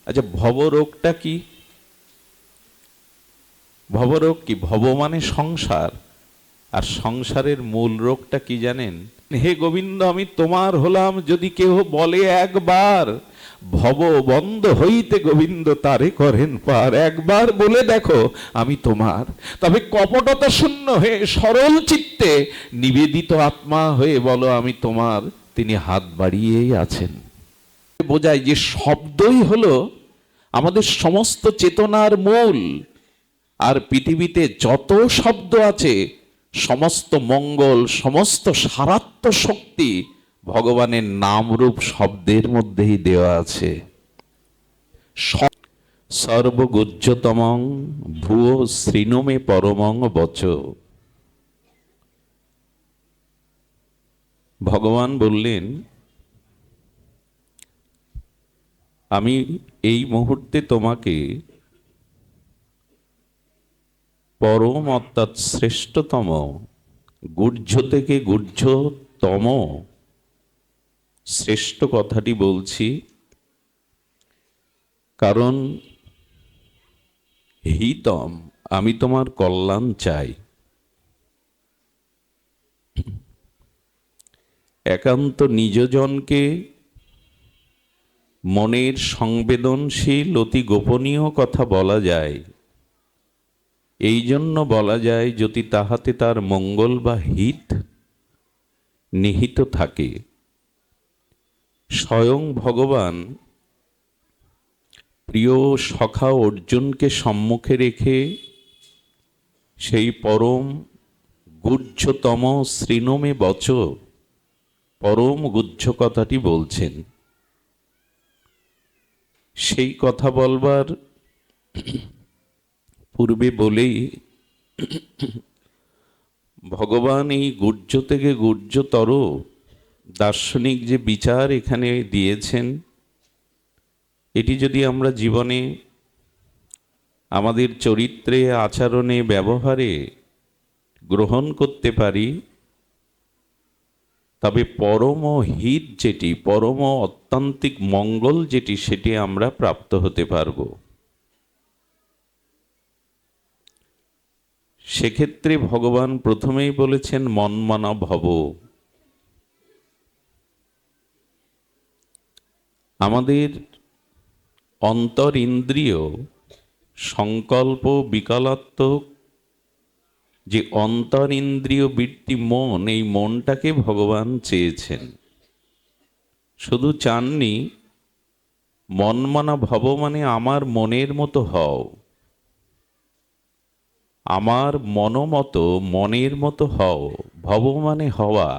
আচ্ছা, ভবরোগটা কি? ভবরোগ কি? ভব মানে সংসার, আর সংসারের মূল রোগটা কি জানেন? হে গোবিন্দ, আমি তোমার হলাম যদি কেউ বলে একবার, ভব বন্ধ হইতে গোবিন্দ তারে করেন পার। একবার বলে দেখো আমি তোমার, তবে কপটতা শূন্য হয়ে সরল চিত্তে নিবেদিত আত্মা হয়ে বলো আমি তোমার, তিনি হাত বাড়িয়েই আছেন। বোঝায় যে শব্দই হলো আমাদের সমস্ত চেতনার মূল। আর পৃথিবীতে যত শব্দ আছে, সমস্ত মঙ্গল, সমস্ত সারাত্ম শক্তি ভগবানের নাম রূপ শব্দের মধ্যেই দেওয়া আছে। সর্বগুহ্যতমং ভুয়ো শ্রীণমে পরমং বচ। ভগবান বললেন, আমি এই মুহূর্তে তোমাকে পরম অর্থাৎ শ্রেষ্ঠতম, গুহ্য থেকে গুহ্যতম শ্রেষ্ঠ কথাটি বলছি, কারণ হিতম, আমি তোমার কল্যাণ চাই। একান্ত নিজজনকে মনের সংবেদনশীল অতি গোপনীয় কথা বলা যায়, এই জন্য বলা যায় যদি তাহাতে তার মঙ্গল বা হিত নিহিত থাকে। স্বয়ং ভগবান প্রিয় সখা অর্জুনকে সম্মুখে রেখে সেই পরম গুহ্যতম শ্রীণমে বচ, পরম গুহ্য কথাটি বলছেন। সেই কথা বলবার পূর্বে বলেই ভগবান এই গুহ্য থেকে গুহ্যতর দার্শনিক যে বিচার এখানে দিয়েছেন, এটি যদি আমরা জীবনে আমাদের চরিত্রে, আচরণে, ব্যবহারে গ্রহণ করতে পারি, তবে পরম হিত যেটি, পরম অত্যান্তিক মঙ্গল যেটি, সেটি আমরা প্রাপ্ত হতে পারব। সেক্ষেত্রে ভগবান প্রথমেই বলেছেন মন্মনা ভব। আমাদের অন্তর ইন্দ্রিয় সংকল্প বিকলাত্মক যে অন্তর ইন্দ্রিয় বৃত্তি মন, এই মনটাকে ভগবান চেয়েছেন। শুধু চাননি মনমনা ভব মানে আমার মনের মতো হও, আমার মনোমতো মনের মতো হও। ভব মানে হওয়া।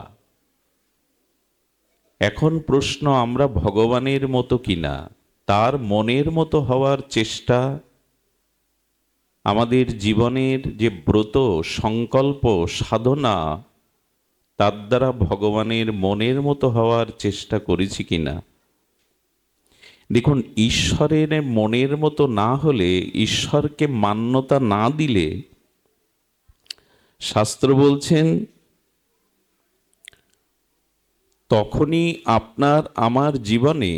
এখন প্রশ্ন, আমরা ভগবানের মতো কিনা, তার মনের মতো হওয়ার চেষ্টা আমাদের জীবনের যে ব্রত, সংকল্প, সাধনা, তার দ্বারা ভগবানের মনের মতো হওয়ার চেষ্টা করেছি কিনা। দেখুন, ঈশ্বরের মনের মতো না হলে, ঈশ্বরকে মান্যতা না দিলে, শাস্ত্র বলছেন তখনই আপনার আমার জীবনে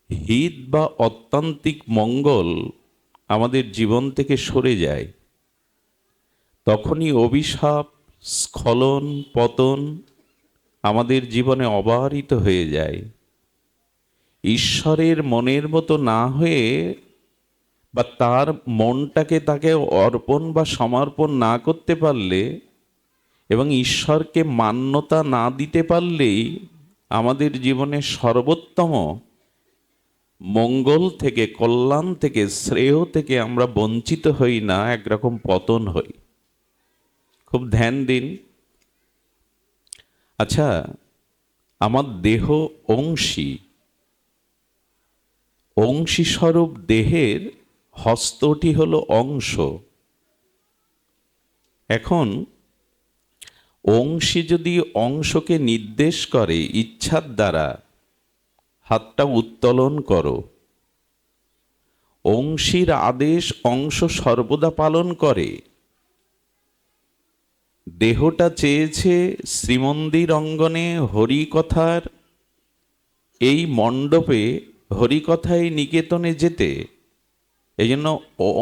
হিত বা অত্যান্তিক মঙ্গল আমাদের জীবন থেকে সরে যায়। তখনই অভিশাপ, স্খলন, পতন আমাদের জীবনে অবারিত হয়ে যায়। ঈশ্বরের মনের মতো না হয়ে বা তার মনটাকে তাকে অর্পণ বা সমর্পণ না করতে পারলে এবং ঈশ্বরকে মান্যতা না দিতে পারলেই আমাদের জীবনে সর্বোত্তম মঙ্গল থেকে, কল্যাণ থেকে, শ্রেয় থেকে আমরা বঞ্চিত হই না, একরকম পতন হই। খুব ধ্যান দিন। আচ্ছা, আমার দেহ অংশী, অংশী স্বরূপ দেহের হস্তটি হলো অংশ। এখন অংশী যদি অংশকে নির্দেশ করে ইচ্ছার দ্বারা, হাতটা উত্তোলন করো, অংশীর আদেশ অংশ সর্বদা পালন করে। দেহটা চেয়েছে শ্রীমন্দির অঙ্গনে হরিকথার এই মণ্ডপে হরিকথায় নিকেতনে যেতে। এই জন্য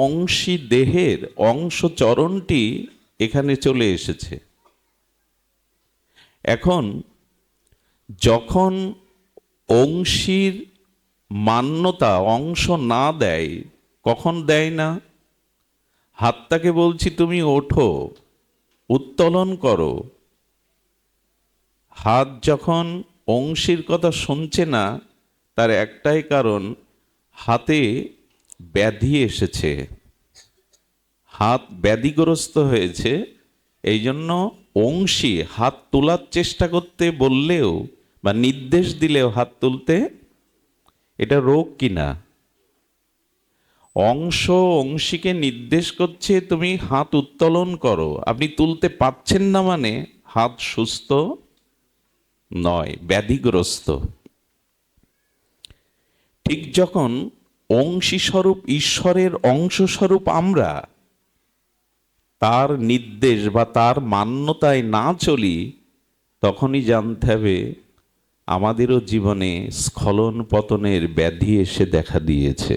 অংশী দেহের অংশ চরণটি এখানে চলে এসেছে। এখন যখন অংশীর মান্যতা অংশ না দেয়, কখন দেয় না? হাতটাকে বলছি তুমি ওঠো, উত্তোলন করো। হাত যখন অংশীর কথা শুনছে না, তার একটাই কারণ, হাতে ব্যাধি এসেছে, হাত ব্যাধিগ্রস্ত হয়েছে। এই জন্য অংশী হাত তোলার চেষ্টা করতে বললেও বা নির্দেশ দিলেও হাত তুলতে, এটা রোগ কিনা? অংশ অংশীকে নির্দেশ করছে তুমি হাত উত্তোলন করো, আপনি তুলতে পারছেন না মানে হাত সুস্থ নয়, ব্যাধিগ্রস্ত। ঠিক যখন অংশী স্বরূপ ঈশ্বরের অংশ স্বরূপ আমরা তার নির্দেশ বা তার মান্যতায় না চলি, তখনই জানতে হবে আমাদেরও জীবনে স্খলন পতনের ব্যাধি এসে দেখা দিয়েছে।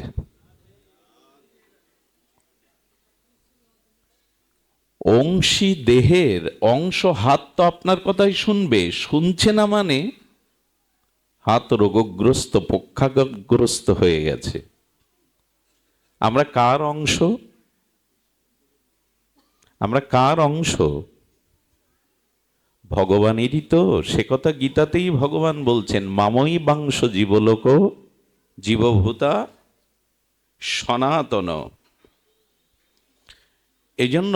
অংশী দেহের অংশ হাত তো আপনার কথাই শুনবে, শুনছে না মানে হাত রোগগ্রস্ত, পক্ষাঘাতগ্রস্ত হয়ে গেছে। আমরা কার অংশ? আমরা কার অংশ? ভগবানেরই তো। সে কথা গীতাতেই ভগবান বলছেন, মাময়ী বাংশ জীবলোক জীবভূতা সনাতন। এই জন্য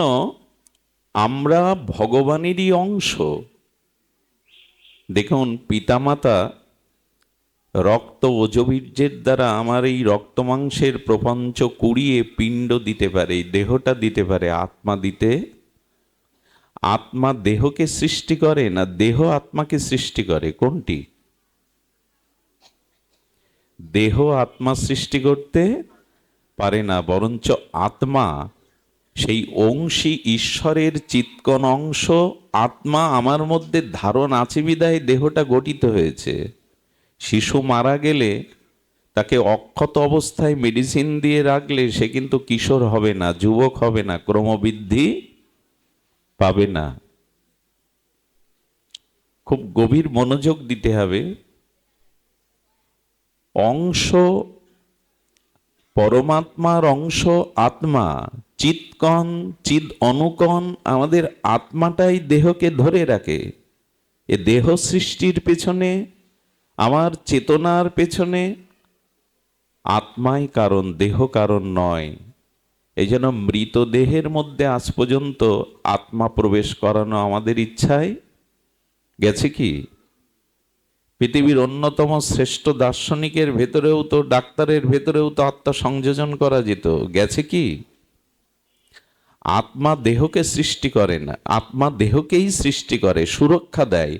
আমরা ভগবানেরই অংশ। দেখুন, পিতামাতা রক্ত ওজবীর্যের দ্বারা আমার এই রক্ত মাংসের প্রপঞ্চ কুড়িয়ে পিণ্ড দিতে পারে, দেহটা দিতে পারে, আত্মা দিতে। আত্মা দেহকে সৃষ্টি করে না দেহ আত্মাকে সৃষ্টি করে? কোনটি? দেহ আত্মা সৃষ্টি করতে পারে না, বরঞ্চ আত্মা সেই অংশী ঈশ্বরের চিৎকন অংশ। আত্মা আমার মধ্যে ধারণ আছে বিধায় দেহটা গঠিত হয়েছে। শিশু মারা গেলে তাকে অক্ষত অবস্থায় মেডিসিন দিয়ে রাখলে সে কিন্তু কিশোর হবে না, যুবক হবে না, ক্রমবৃদ্ধি পাবে না। খুব গভীর মনোযোগ দিতে হবে। অংশ পরমাত্মার অংশ আত্মা, চিৎকণ চিদ অনুকণ আমাদের আত্মাটাই দেহকে ধরে রাখে। এ দেহ সৃষ্টির পেছনে, আমার চেতনার পেছনে আত্মাই কারণ, দেহ কারণ নয়। এই জন্য মৃতদেহের মধ্যে আজ পর্যন্ত আত্মা প্রবেশ করানো আমাদের ইচ্ছায় গেছে কি? পৃথিবীর অন্যতম শ্রেষ্ঠ দার্শনিকের ভেতরেও তো, ডাক্তারের ভেতরেও তো আত্মা সংযোজন করা যেত, গেছে কি? আত্মা দেহকে সৃষ্টি করে না, আত্মা দেহকেই সৃষ্টি করে, সুরক্ষা দেয়।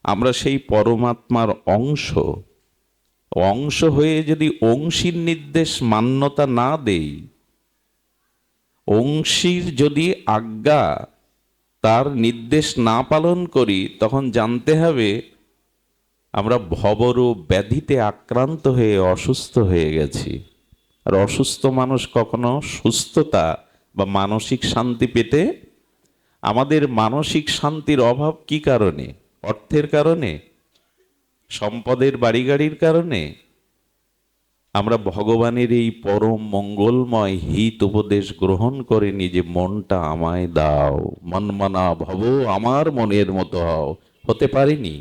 আমরা সেই পরমাত্মার অংশ। অংশ হয়ে যদি অংশীর নির্দেশ মান্যতা না দেই, অংশীর যদি আজ্ঞা তার নির্দেশ না পালন করি, তখন জানতে হবে আমরা ভবরোগ ব্যাধিতে আক্রান্ত হয়ে অসুস্থ হয়ে গেছি। আর অসুস্থ মানুষ কখনো সুস্থতা বা মানসিক শান্তি পেতে, আমাদের মানসিক শান্তির অভাব কি কারণে? অর্থের কারণে? সম্পদের বাড়ি গাড়ির কারণে? আমরা ভগবানের এই পরম মঙ্গলময় হিত উপদেশ গ্রহণ করে নিজে মনটা আমায় দাও, মনমনা ভব আমার মনের মতো হও, হতে পারিনি।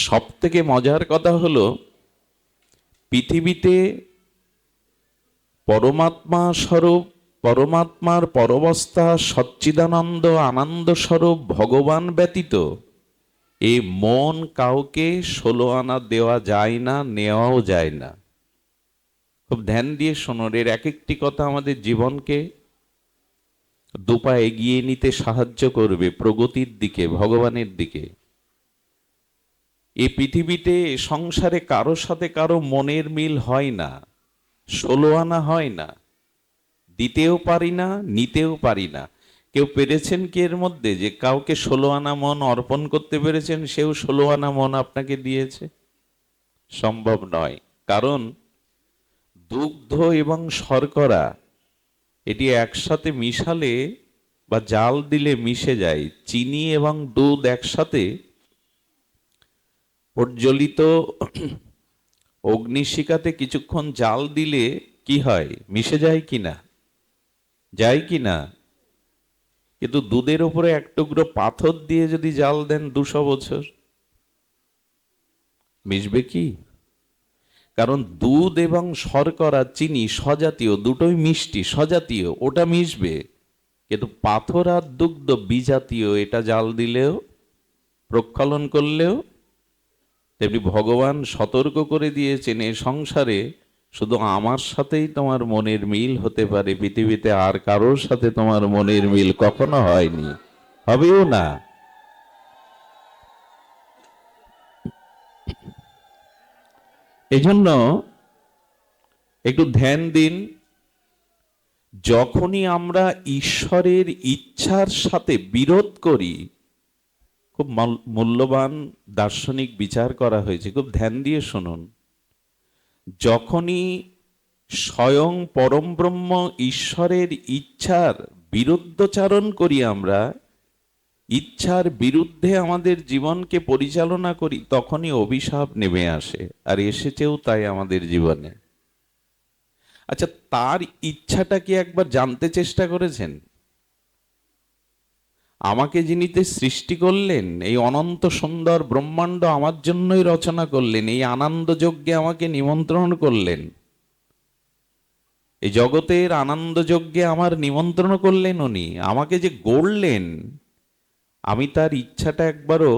সব থেকে মজার কথা হলো, পৃথিবীতে পরমাত্মা স্বরূপ, পরমাত্মার পরবস্থা সচ্চিদানন্দ আনন্দ স্বরূপ ভগবান ব্যতীত এ মন কাউকে 16 আনা দেওয়া যায় না, নেওয়াও যায় না। খুব ধ্যান দিয়ে শোনোর, এর এক একটি কথা আমাদের জীবনকে দুপা এগিয়ে নিতে সাহায্য করবে প্রগতির দিকে, ভগবানের দিকে। এই পৃথিবীতে সংসারে কারো সাথে কারো মনের মিল হয় না, 16 আনা হয় না, দিতেও পারি না, নিতেও পারি না। কেউ পেরেছেন কি এর মধ্যে যে কাউকে 16 আনা মন অর্পণ করতে পেরেছেন, সেও 16 আনা মন আপনাকে দিয়েছে? সম্ভব নয়। কারণ দুগ্ধ এবং শর্করা এটি একসাথে মিশালে বা জাল দিলে মিশে যায়। চিনি এবং দুধ একসাথে প্রজ্বলিত অগ্নিশিখাতে কিছুক্ষণ জাল দিলে কি হয়? মিশে যায় কিনা? যায় কিনা? কিন্তু দুধের উপরে এক টুকরো পাথর দিয়ে যদি জাল দেন 200 বছর, মিশবে কি? কারণ দুধ এবং শর্করা, চিনি স্বজাতীয়, দুটোই মিষ্টি, স্বজাতীয়, ওটা মিশবে। কিন্তু পাথর আর দুগ্ধ বিজাতীয়, এটা জাল দিলেও, প্রক্ষালন করলেও। তেমনি ভগবান সতর্ক করে দিয়েছেন, এ সংসারে শুধু আমার সাথেই তোমার মনের মিল হতে পারে, পৃথিবীতে আর কারোর সাথে তোমার মনের মিল কখনো হয়নি, হবেও না। এজন্য একটু ধ্যান দিন, যখনই আমরা ঈশ্বরের ইচ্ছার সাথে বিরোধ করি, খুব মূল্যবান দার্শনিক বিচার করা হয়েছে, খুব ধ্যান দিয়ে শুনুন। যখনই স্বয়ং পরম ব্রহ্ম ঈশ্বরের ইচ্ছার বিরুদ্ধচারণ করি, আমরা ইচ্ছার বিরুদ্ধে আমাদের জীবনকে পরিচালনা করি, তখনই অভিশাপ নেমে আসে, আর এসেছেও তাই আমাদের জীবনে। আচ্ছা, তার ইচ্ছাটা কি একবার জানতে চেষ্টা করেছেন? আমাকে যিনিতে সৃষ্টি করলেন, এই অনন্ত সুন্দর ব্রহ্মাণ্ড আমার জন্যই রচনা করলেন, এই আনন্দ যজ্ঞে আমাকে নিমন্ত্রণ করলেন, এই জগতের আনন্দ যজ্ঞে আমার নিমন্ত্রণ করলেন উনি, আমাকে যে গড়লেন, আমি তার ইচ্ছাটা একবারও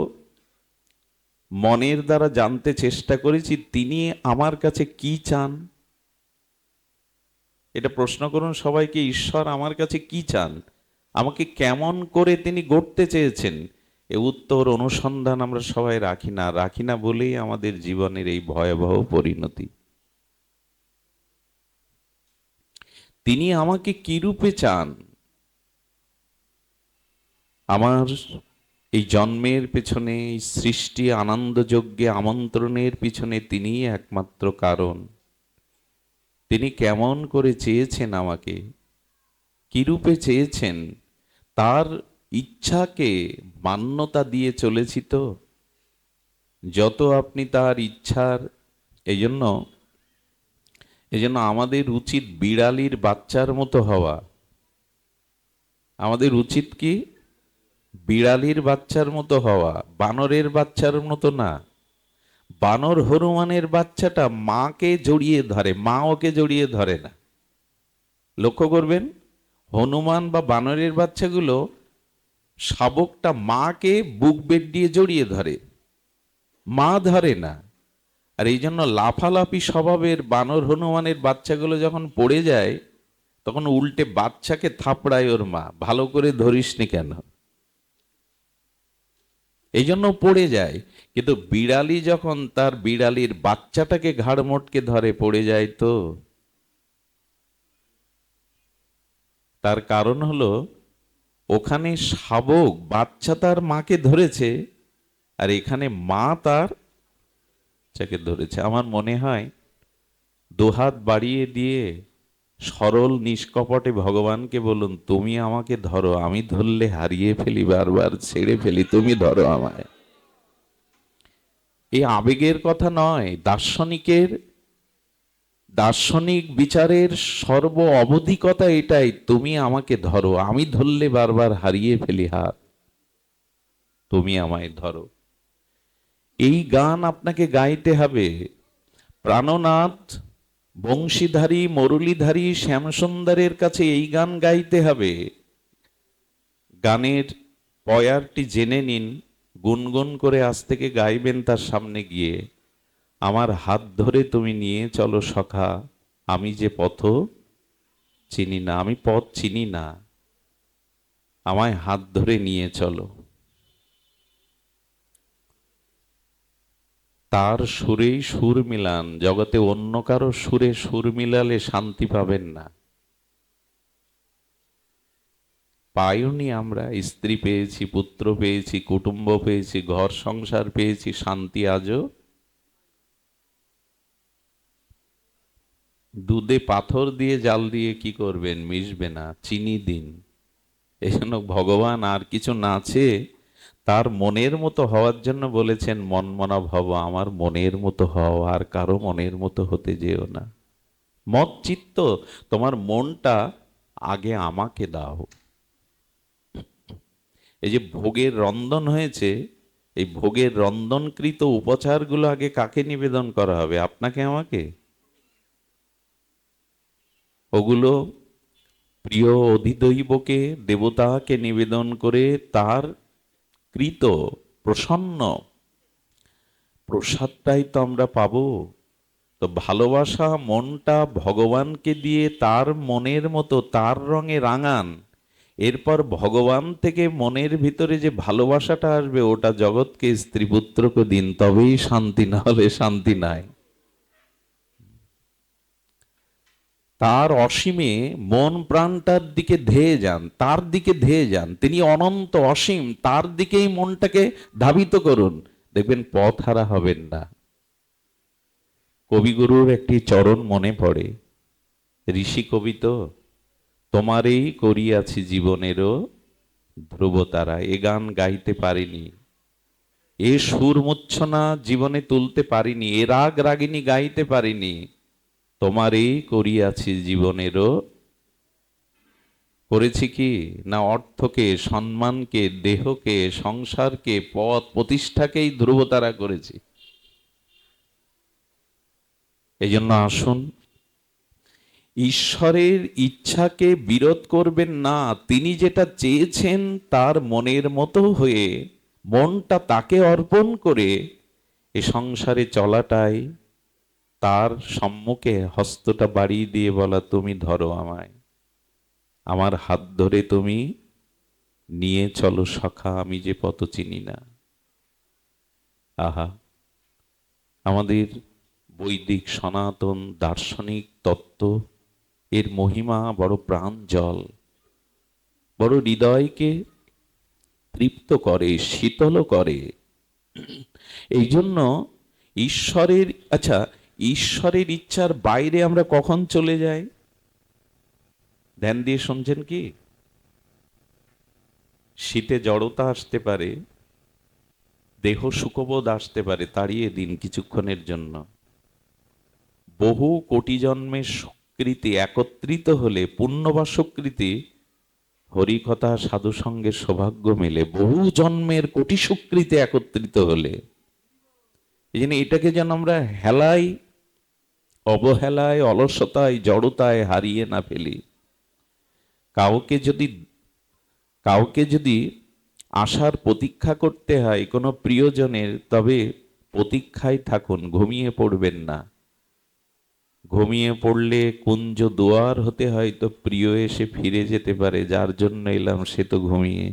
মনের দ্বারা জানতে চেষ্টা করেছি, তিনি আমার কাছে কি চান? এটা প্রশ্ন করুন সবাইকে, ঈশ্বর আমার কাছে কি চান, আমাকে কেমন করে তিনি গড়তে চেয়েছেন? এ উত্তর অনুসন্ধান আমরা সবাই রাখি না বলেই আমাদের জীবনের এই ভয়াবহ পরিণতি। তিনি আমাকে কি রূপে চান? আমার এই জন্মের পেছনে, এই সৃষ্টি আনন্দ যজ্ঞে আমন্ত্রণের পিছনে তিনিই একমাত্র কারণ। তিনি কেমন করে চেয়েছেন আমাকে, কি রূপে চেয়েছেন, তার ইচ্ছাকে মান্যতা দিয়ে চলেছি তো। যত আপনি তার ইচ্ছার, এই জন্য আমাদের উচিত বিড়ালির বাচ্চার মতো হওয়া। আমাদের উচিত কি? বিড়ালির বাচ্চার মতো হওয়া, বানরের বাচ্চার মতো না। বানর হনুমানের বাচ্চাটা মাকে জড়িয়ে ধরে, মা ওকে জড়িয়ে ধরে না। লক্ষ্য করবেন, হনুমান বা বানরের বাচ্চাগুলো শাবকটা মাকে বুক বেড দিয়ে জড়িয়ে ধরে, মা ধরে না। আর এই জন্য লাফালাফি স্বভাবের বানর হনুমানের বাচ্চাগুলো যখন পড়ে যায়, তখন উল্টে বাচ্চাকে থাপড়ায় ওর মা, ভালো করে ধরিসনি কেন, এই জন্য পড়ে যায়। কিন্তু বিড়ালি যখন তার বিড়ালির বাচ্চাটাকে ঘাড় মোটকে ধরে, পড়ে যায় তো। তার কারণ হলো, ওখানে শাবক বাচ্চা তার মাকে ধরেছে, আর এখানে মা তার বাচ্চাকে ধরেছে। আমার মনে হয় দুহাত বাড়িয়ে দিয়ে সরল নিষ্কপটে ভগবানকে বলুন, তুমি আমাকে ধরো, আমি ধরলে হারিয়ে ফেলি, বারবার ছেড়ে ফেলি, তুমি ধরো আমায়। এই আবেগের কথা নয়, দার্শনিক বিচারের সর্ব অবধিকতা এটাই, তুমি আমাকে ধরো, আমি ধরলে বারবার হারিয়ে ফেলি হাত, তুমি আমায় ধরো। এই গান আপনাকে গাইতে হবে। প্রাণনাথ, বংশীধারী, মুরলীধারী শ্যামসুন্দরের কাছে এই গান গাইতে হবে। গানের পয়ারটি জেনে নিন, গুনগুন করে আজ থেকে গাইবেন তার সামনে গিয়ে। আমার হাত ধরে তুমি নিয়ে চলো সখা, আমি যে পথ চিনি না, আমি পথ চিনি না, আমায় হাত ধরে নিয়ে চলো। তার সুরেই সুর মিলান, জগতে অন্য কারো সুরে সুর মিলালে শান্তি পাবেন না। পাইনি আমরা, স্ত্রী পেয়েছি, পুত্র পেয়েছি, কুটুম্ব পেয়েছি, ঘর সংসার পেয়েছি, শান্তি আজও দুধে পাথর দিয়ে জাল দিয়ে কি করবেন? মিশবে না, চিনি দিন। এই জন্য ভগবান আর কিছু না চেয়ে তার মনের মতো হওয়ার জন্য বলেছেন, মনমনা ভব, আমার মনের মতো হও, আর কারো মনের মতো হতে যেও না। মত চিত্ত, তোমার মনটা আগে আমাকে দাও। এই যে ভোগের রন্ধন হয়েছে, এই ভোগের রন্ধনকৃত উপচারগুলো আগে কাকে নিবেদন করা হবে? আপনাকে, আমাকে? ওগুলো প্রিয় অধিদৈবকে, দেবতাকে নিবেদন করে তার কৃত প্রসন্ন প্রসাদটাই তো আমরা পাবো। তো ভালোবাসা মনটা ভগবানকে দিয়ে তার মনের মতো, তার রঙে রাঙান। এরপর ভগবান থেকে মনের ভিতরে যে ভালোবাসাটা আসবে, ওটা জগৎকে, স্ত্রী পুত্রকে দিন, তবেই শান্তি, না হলে শান্তি নাই। তার অসীমে মন প্রাণটার দিকে ধেয়ে যান, তার দিকে ধেয়ে যান। তিনি অনন্ত অসীম, তার দিকেই মনটাকে ধাবিত করুন, দেখবেন পথ হারা হবেন না। কবিগুরুর একটি চরণ মনে পড়ে। ঋষি কবি তো, তোমারেই করিয়াছি জীবনেরও ধ্রুবতারা। এ গান গাইতে পারিনি, এ সুর মূর্ছনা জীবনে তুলতে পারিনি, এ রাগ রাগিনী গাইতে পারিনি। তোমারেই করিয়াছি জীবনেরও, করেছি কি না অর্থকে, সম্মানকে, দেহকে, সংসারকে, পদ প্রতিষ্ঠাকেই ধ্রুবতারা করেছি। এই জন্য আসুন, ঈশ্বরের ইচ্ছাকে বিরোধ করবেন না। তিনি যেটা চেয়েছেন তার মনের মতো হয়ে মনটা তাকে অর্পণ করে এ সংসারে চলাটাই, তার সম্মুখে হস্তটা বাড়িয়ে দিয়ে বলা, তুমি ধরো আমায়, আমার হাত ধরে তুমি নিয়ে চলো সখা, আমি যে পথ চিনি না। আহা, আমাদের বৈদিক সনাতন দার্শনিক তত্ত্ব, এর মহিমা বড় প্রাঞ্জল, বড় হৃদয়কে তৃপ্ত করে, শীতল করে। এই জন্য ঈশ্বরের, আচ্ছা, ঈশ্বরের ইচ্ছার বাইরে আমরা কখন চলে যাই? ধ্যান দিয়ে শুনছেন কি? শীতে জড়তা আসতে পারে, দেহ সুখবোধ আসতে পারে, তাড়িয়ে দিন কিছুক্ষণের জন্য। বহু কোটি জন্মের সুকৃতি একত্রিত হলে, পুণ্য বা সুকৃতি, হরিকথা সাধু সঙ্গের সৌভাগ্য মেলে, বহু জন্মের কোটি সুকৃতি একত্রিত হলে। এই জন্য এটাকে যেন আমরা হেলায়, অবহেলায়, অলসতায়, জড়তায় হারিয়ে না ফেলি। কাউকে যদি আসার প্রতীক্ষা করতে হয় কোনো প্রিয়জনের, তবে প্রতীক্ষায় থাকুন, ঘুমিয়ে পড়বেন না। ঘুমিয়ে পড়লে কুঞ্জ দুয়ার হতে হয়, তো প্রিয় এসে ফিরে যেতে পারে, যার জন্য এলাম সে তো ঘুমিয়ে।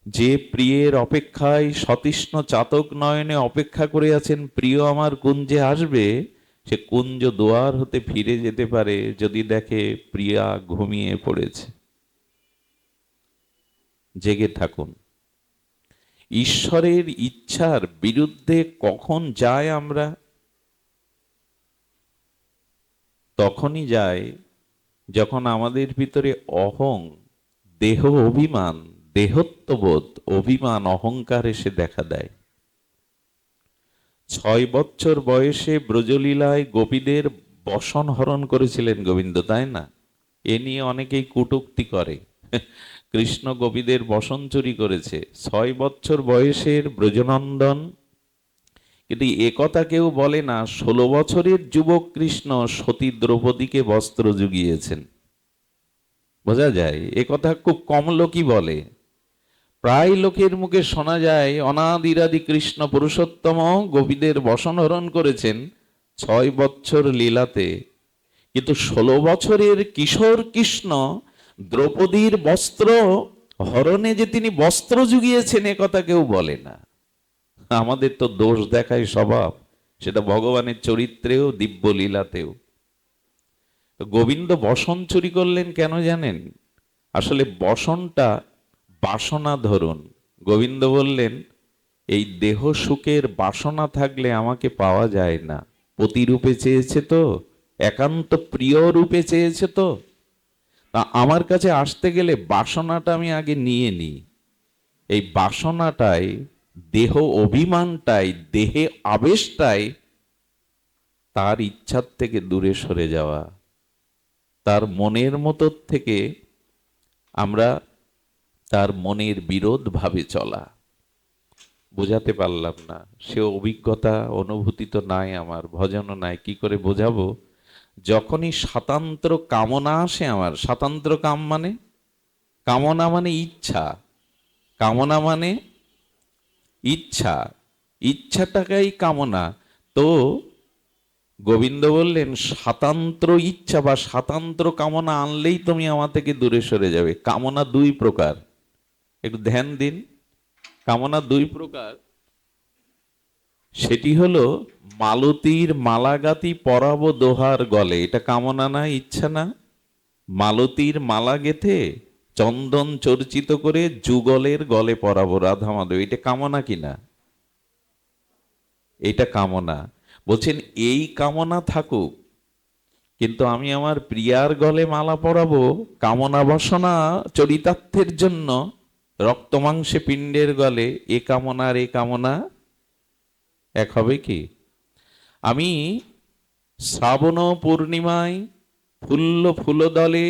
যে প্রিয়ের অপেক্ষায় সতৃষ্ণ চাতক নয়নে অপেক্ষা করে আছেন, প্রিয় আমার কুঞ্জে আসবে, সে কুঞ্জ দুয়ার হতে ফিরে যেতে পারে যদি দেখে প্রিয়া ঘুমিয়ে পড়েছে। জেগে থাকুন। ঈশ্বরের ইচ্ছার বিরুদ্ধে কখন যায় আমরা? তখনই যায় যখন আমাদের ভিতরে অহং, দেহ অভিমান, দেহত্ববোধ, অভিমান, অহংকার এসে দেখা দেয়। 6 বছর বয়সে ব্রজলীলায় গোপীদের বসন হরণ করেছিলেন গোবিন্দ, তাই না? এ নিয়ে অনেকেই কটূক্তি করে, কৃষ্ণ গোপীদের বসন চুরি করেছে। 6 বছর বয়সের ব্রজনন্দন, কিন্তু এ কথা কেউ বলে না 16 বছরের যুবক কৃষ্ণ সতী দ্রৌপদীকে বস্ত্র জুগিয়েছেন। বোঝা যায়, এ কথা খুব কম লোকই বলে। প্রায় লোকের মুখে শোনা যায় অনাদিরাদি কৃষ্ণ পুরুষোত্তম গোপীদের বসন হরণ করেছেন 6 বছর লীলাতে, কিন্তু 16 বছরের কিশোর কৃষ্ণ দ্রৌপদীর বস্ত্র হরণে যে তিনি বস্ত্র জুগিয়েছেন, এ কথা কেউ বলে না। আমাদের তো দোষ দেখায় স্বভাব, সেটা ভগবানের চরিত্রেও, দিব্য লীলাতেও। গোবিন্দ বসন চুরি করলেন কেন জানেন? আসলে বসনটা বাসনা ধরুন। গোবিন্দ বললেন, এই দেহ সুখের বাসনা থাকলে আমাকে পাওয়া যায় না, পতিরূপে চেয়েছে তো, একান্ত প্রিয় রূপে চেয়েছে তো। তা আমার কাছে আসতে গেলে বাসনাটা আমি আগে নিয়ে নিই। এই বাসনাটাই, দেহ অভিমানটাই, দেহে আবেশটাই তার ইচ্ছার থেকে দূরে সরে যাওয়া, তার মনের মতো থেকে আমরা তার মনের বিরোধ ভাবে চলা। বোঝাতে পারলাম না, সে অভিজ্ঞতা অনুভূতি তো নাই, আমার ভজনও নাই, কি করে বোঝাবো? যখনই স্বাতন্ত্র কামনা আসে আমার, স্বাতন্ত্র কাম মানে, কামনা মানে ইচ্ছা, কামনা মানে ইচ্ছা, ইচ্ছাটাকেই কামনা। তো গোবিন্দ বললেন স্বাতন্ত্র ইচ্ছা বা স্বাতন্ত্র কামনা আনলেই তুমি আমার থেকে দূরে সরে যাবে। কামনা দুই প্রকার, একটু ধ্যান দিন। কামনা দুই প্রকার, সেটি হলো মালতীর মালাগাতি পরাবো দোহার গলে, এটা কামনা না, ইচ্ছা না? মালতীর মালা গেথে চন্দন চর্চিত করে যুগলের গলে পরাবো রাধা মাধব, এটা কামনা কিনা? এটা কামনা। বলছেন এই কামনা থাকুক, কিন্তু আমি আমার প্রিয়ার গলে মালা পরাবো কামনা বাসনা চরিতার্থের জন্য, রক্ত মাংসে পিণ্ডের গলে, এ কামনা আর এ কামনা এক হবে কি? আমি শ্রাবণ পূর্ণিমায় ফুল্ল ফুলদলে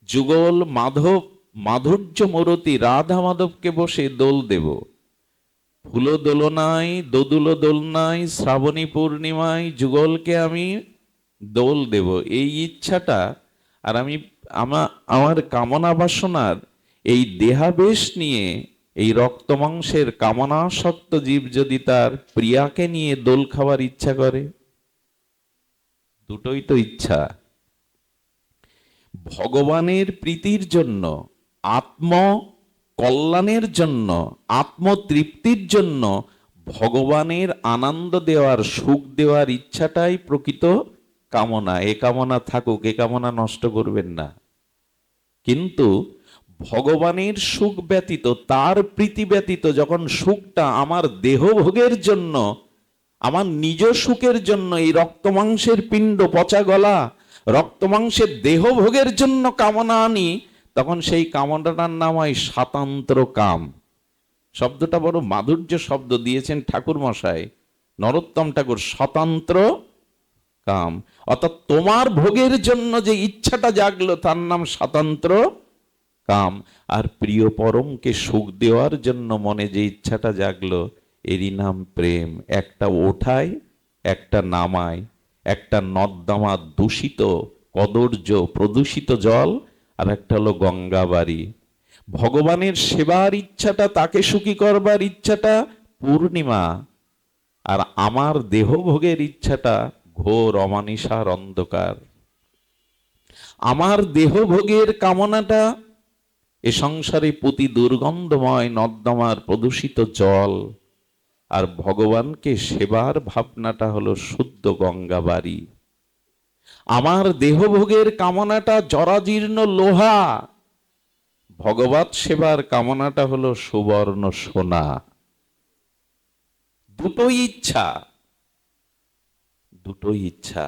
যুগল মাধব মাধুর্য মূরতি রাধা মাধবকে বসে দোল দেব, ফুল দোলনায় দোদুল দোলনায় শ্রাবণী পূর্ণিমায় যুগলকে আমি দোল দেব, এই ইচ্ছাটা। আর আমি আমার কামনা বাসনার এই দেহাবেশ নিয়ে, এই রক্ত মাংসের কামনাসক্ত জীব যদি তার প্রিয়াকে নিয়ে দোল খাওয়ার ইচ্ছা করে, দুটোই তো ইচ্ছা। ভগবানের প্রীতির জন্য, আত্ম কল্যাণের জন্য, আত্মতৃপ্তির জন্য ভগবানের আনন্দ দেওয়ার, সুখ দেওয়ার ইচ্ছাটাই প্রকৃত কামনা। এ কামনা থাকুক, এ কামনা নষ্ট করবেন না। কিন্তু ভগবানের সুখ ব্যতীত, তার প্রীতি ব্যতীত যখন সুখটা আমার দেহ ভোগের জন্য, আমার নিজ সুখের জন্য, এই রক্ত মাংসের পিণ্ড পচা গলা রক্ত মাংসের দেহ ভোগের জন্য কামনা আনি, তখন সেই কামনাটার নাম হয় স্বাতন্ত্র কাম। শব্দটা বড় মাধুর্য শব্দ দিয়েছেন ঠাকুর মশাই, নরোত্তম ঠাকুর, স্বতন্ত্র কাম। অর্থাৎ তোমার ভোগের জন্য যে ইচ্ছাটা জাগলো তার নাম স্বাতন্ত্র কাম। আর প্রিয় পরমকে সুখ দেওয়ার জন্য মনে যে ইচ্ছাটা জাগলো এরই নাম প্রেম। একটা ওঠায়, একটা নামায়, একটা নর্দমা দূষিত কদর্য প্রদূষিত জল, আর একটা হলো গঙ্গাবাড়ি। ভগবানের সেবার ইচ্ছাটা, তাকে সুখী করবার ইচ্ছাটা পূর্ণিমা, আর আমার দেহভোগের ইচ্ছাটা ঘোর অমানিসার অন্ধকার। আমার দেহভোগের কামনাটা এ সংসারে প্রতি দুর্গন্ধময় নর্দমার প্রদূষিত জল, আর ভগবানকে সেবার ভাবনাটা হলো শুদ্ধ গঙ্গাবাড়ি। আমার দেহভোগের কামনাটা জরাজীর্ণ লোহা, ভগবত সেবার কামনাটা হলো সুবর্ণ সোনা। দুটোই ইচ্ছা, দুটোই ইচ্ছা।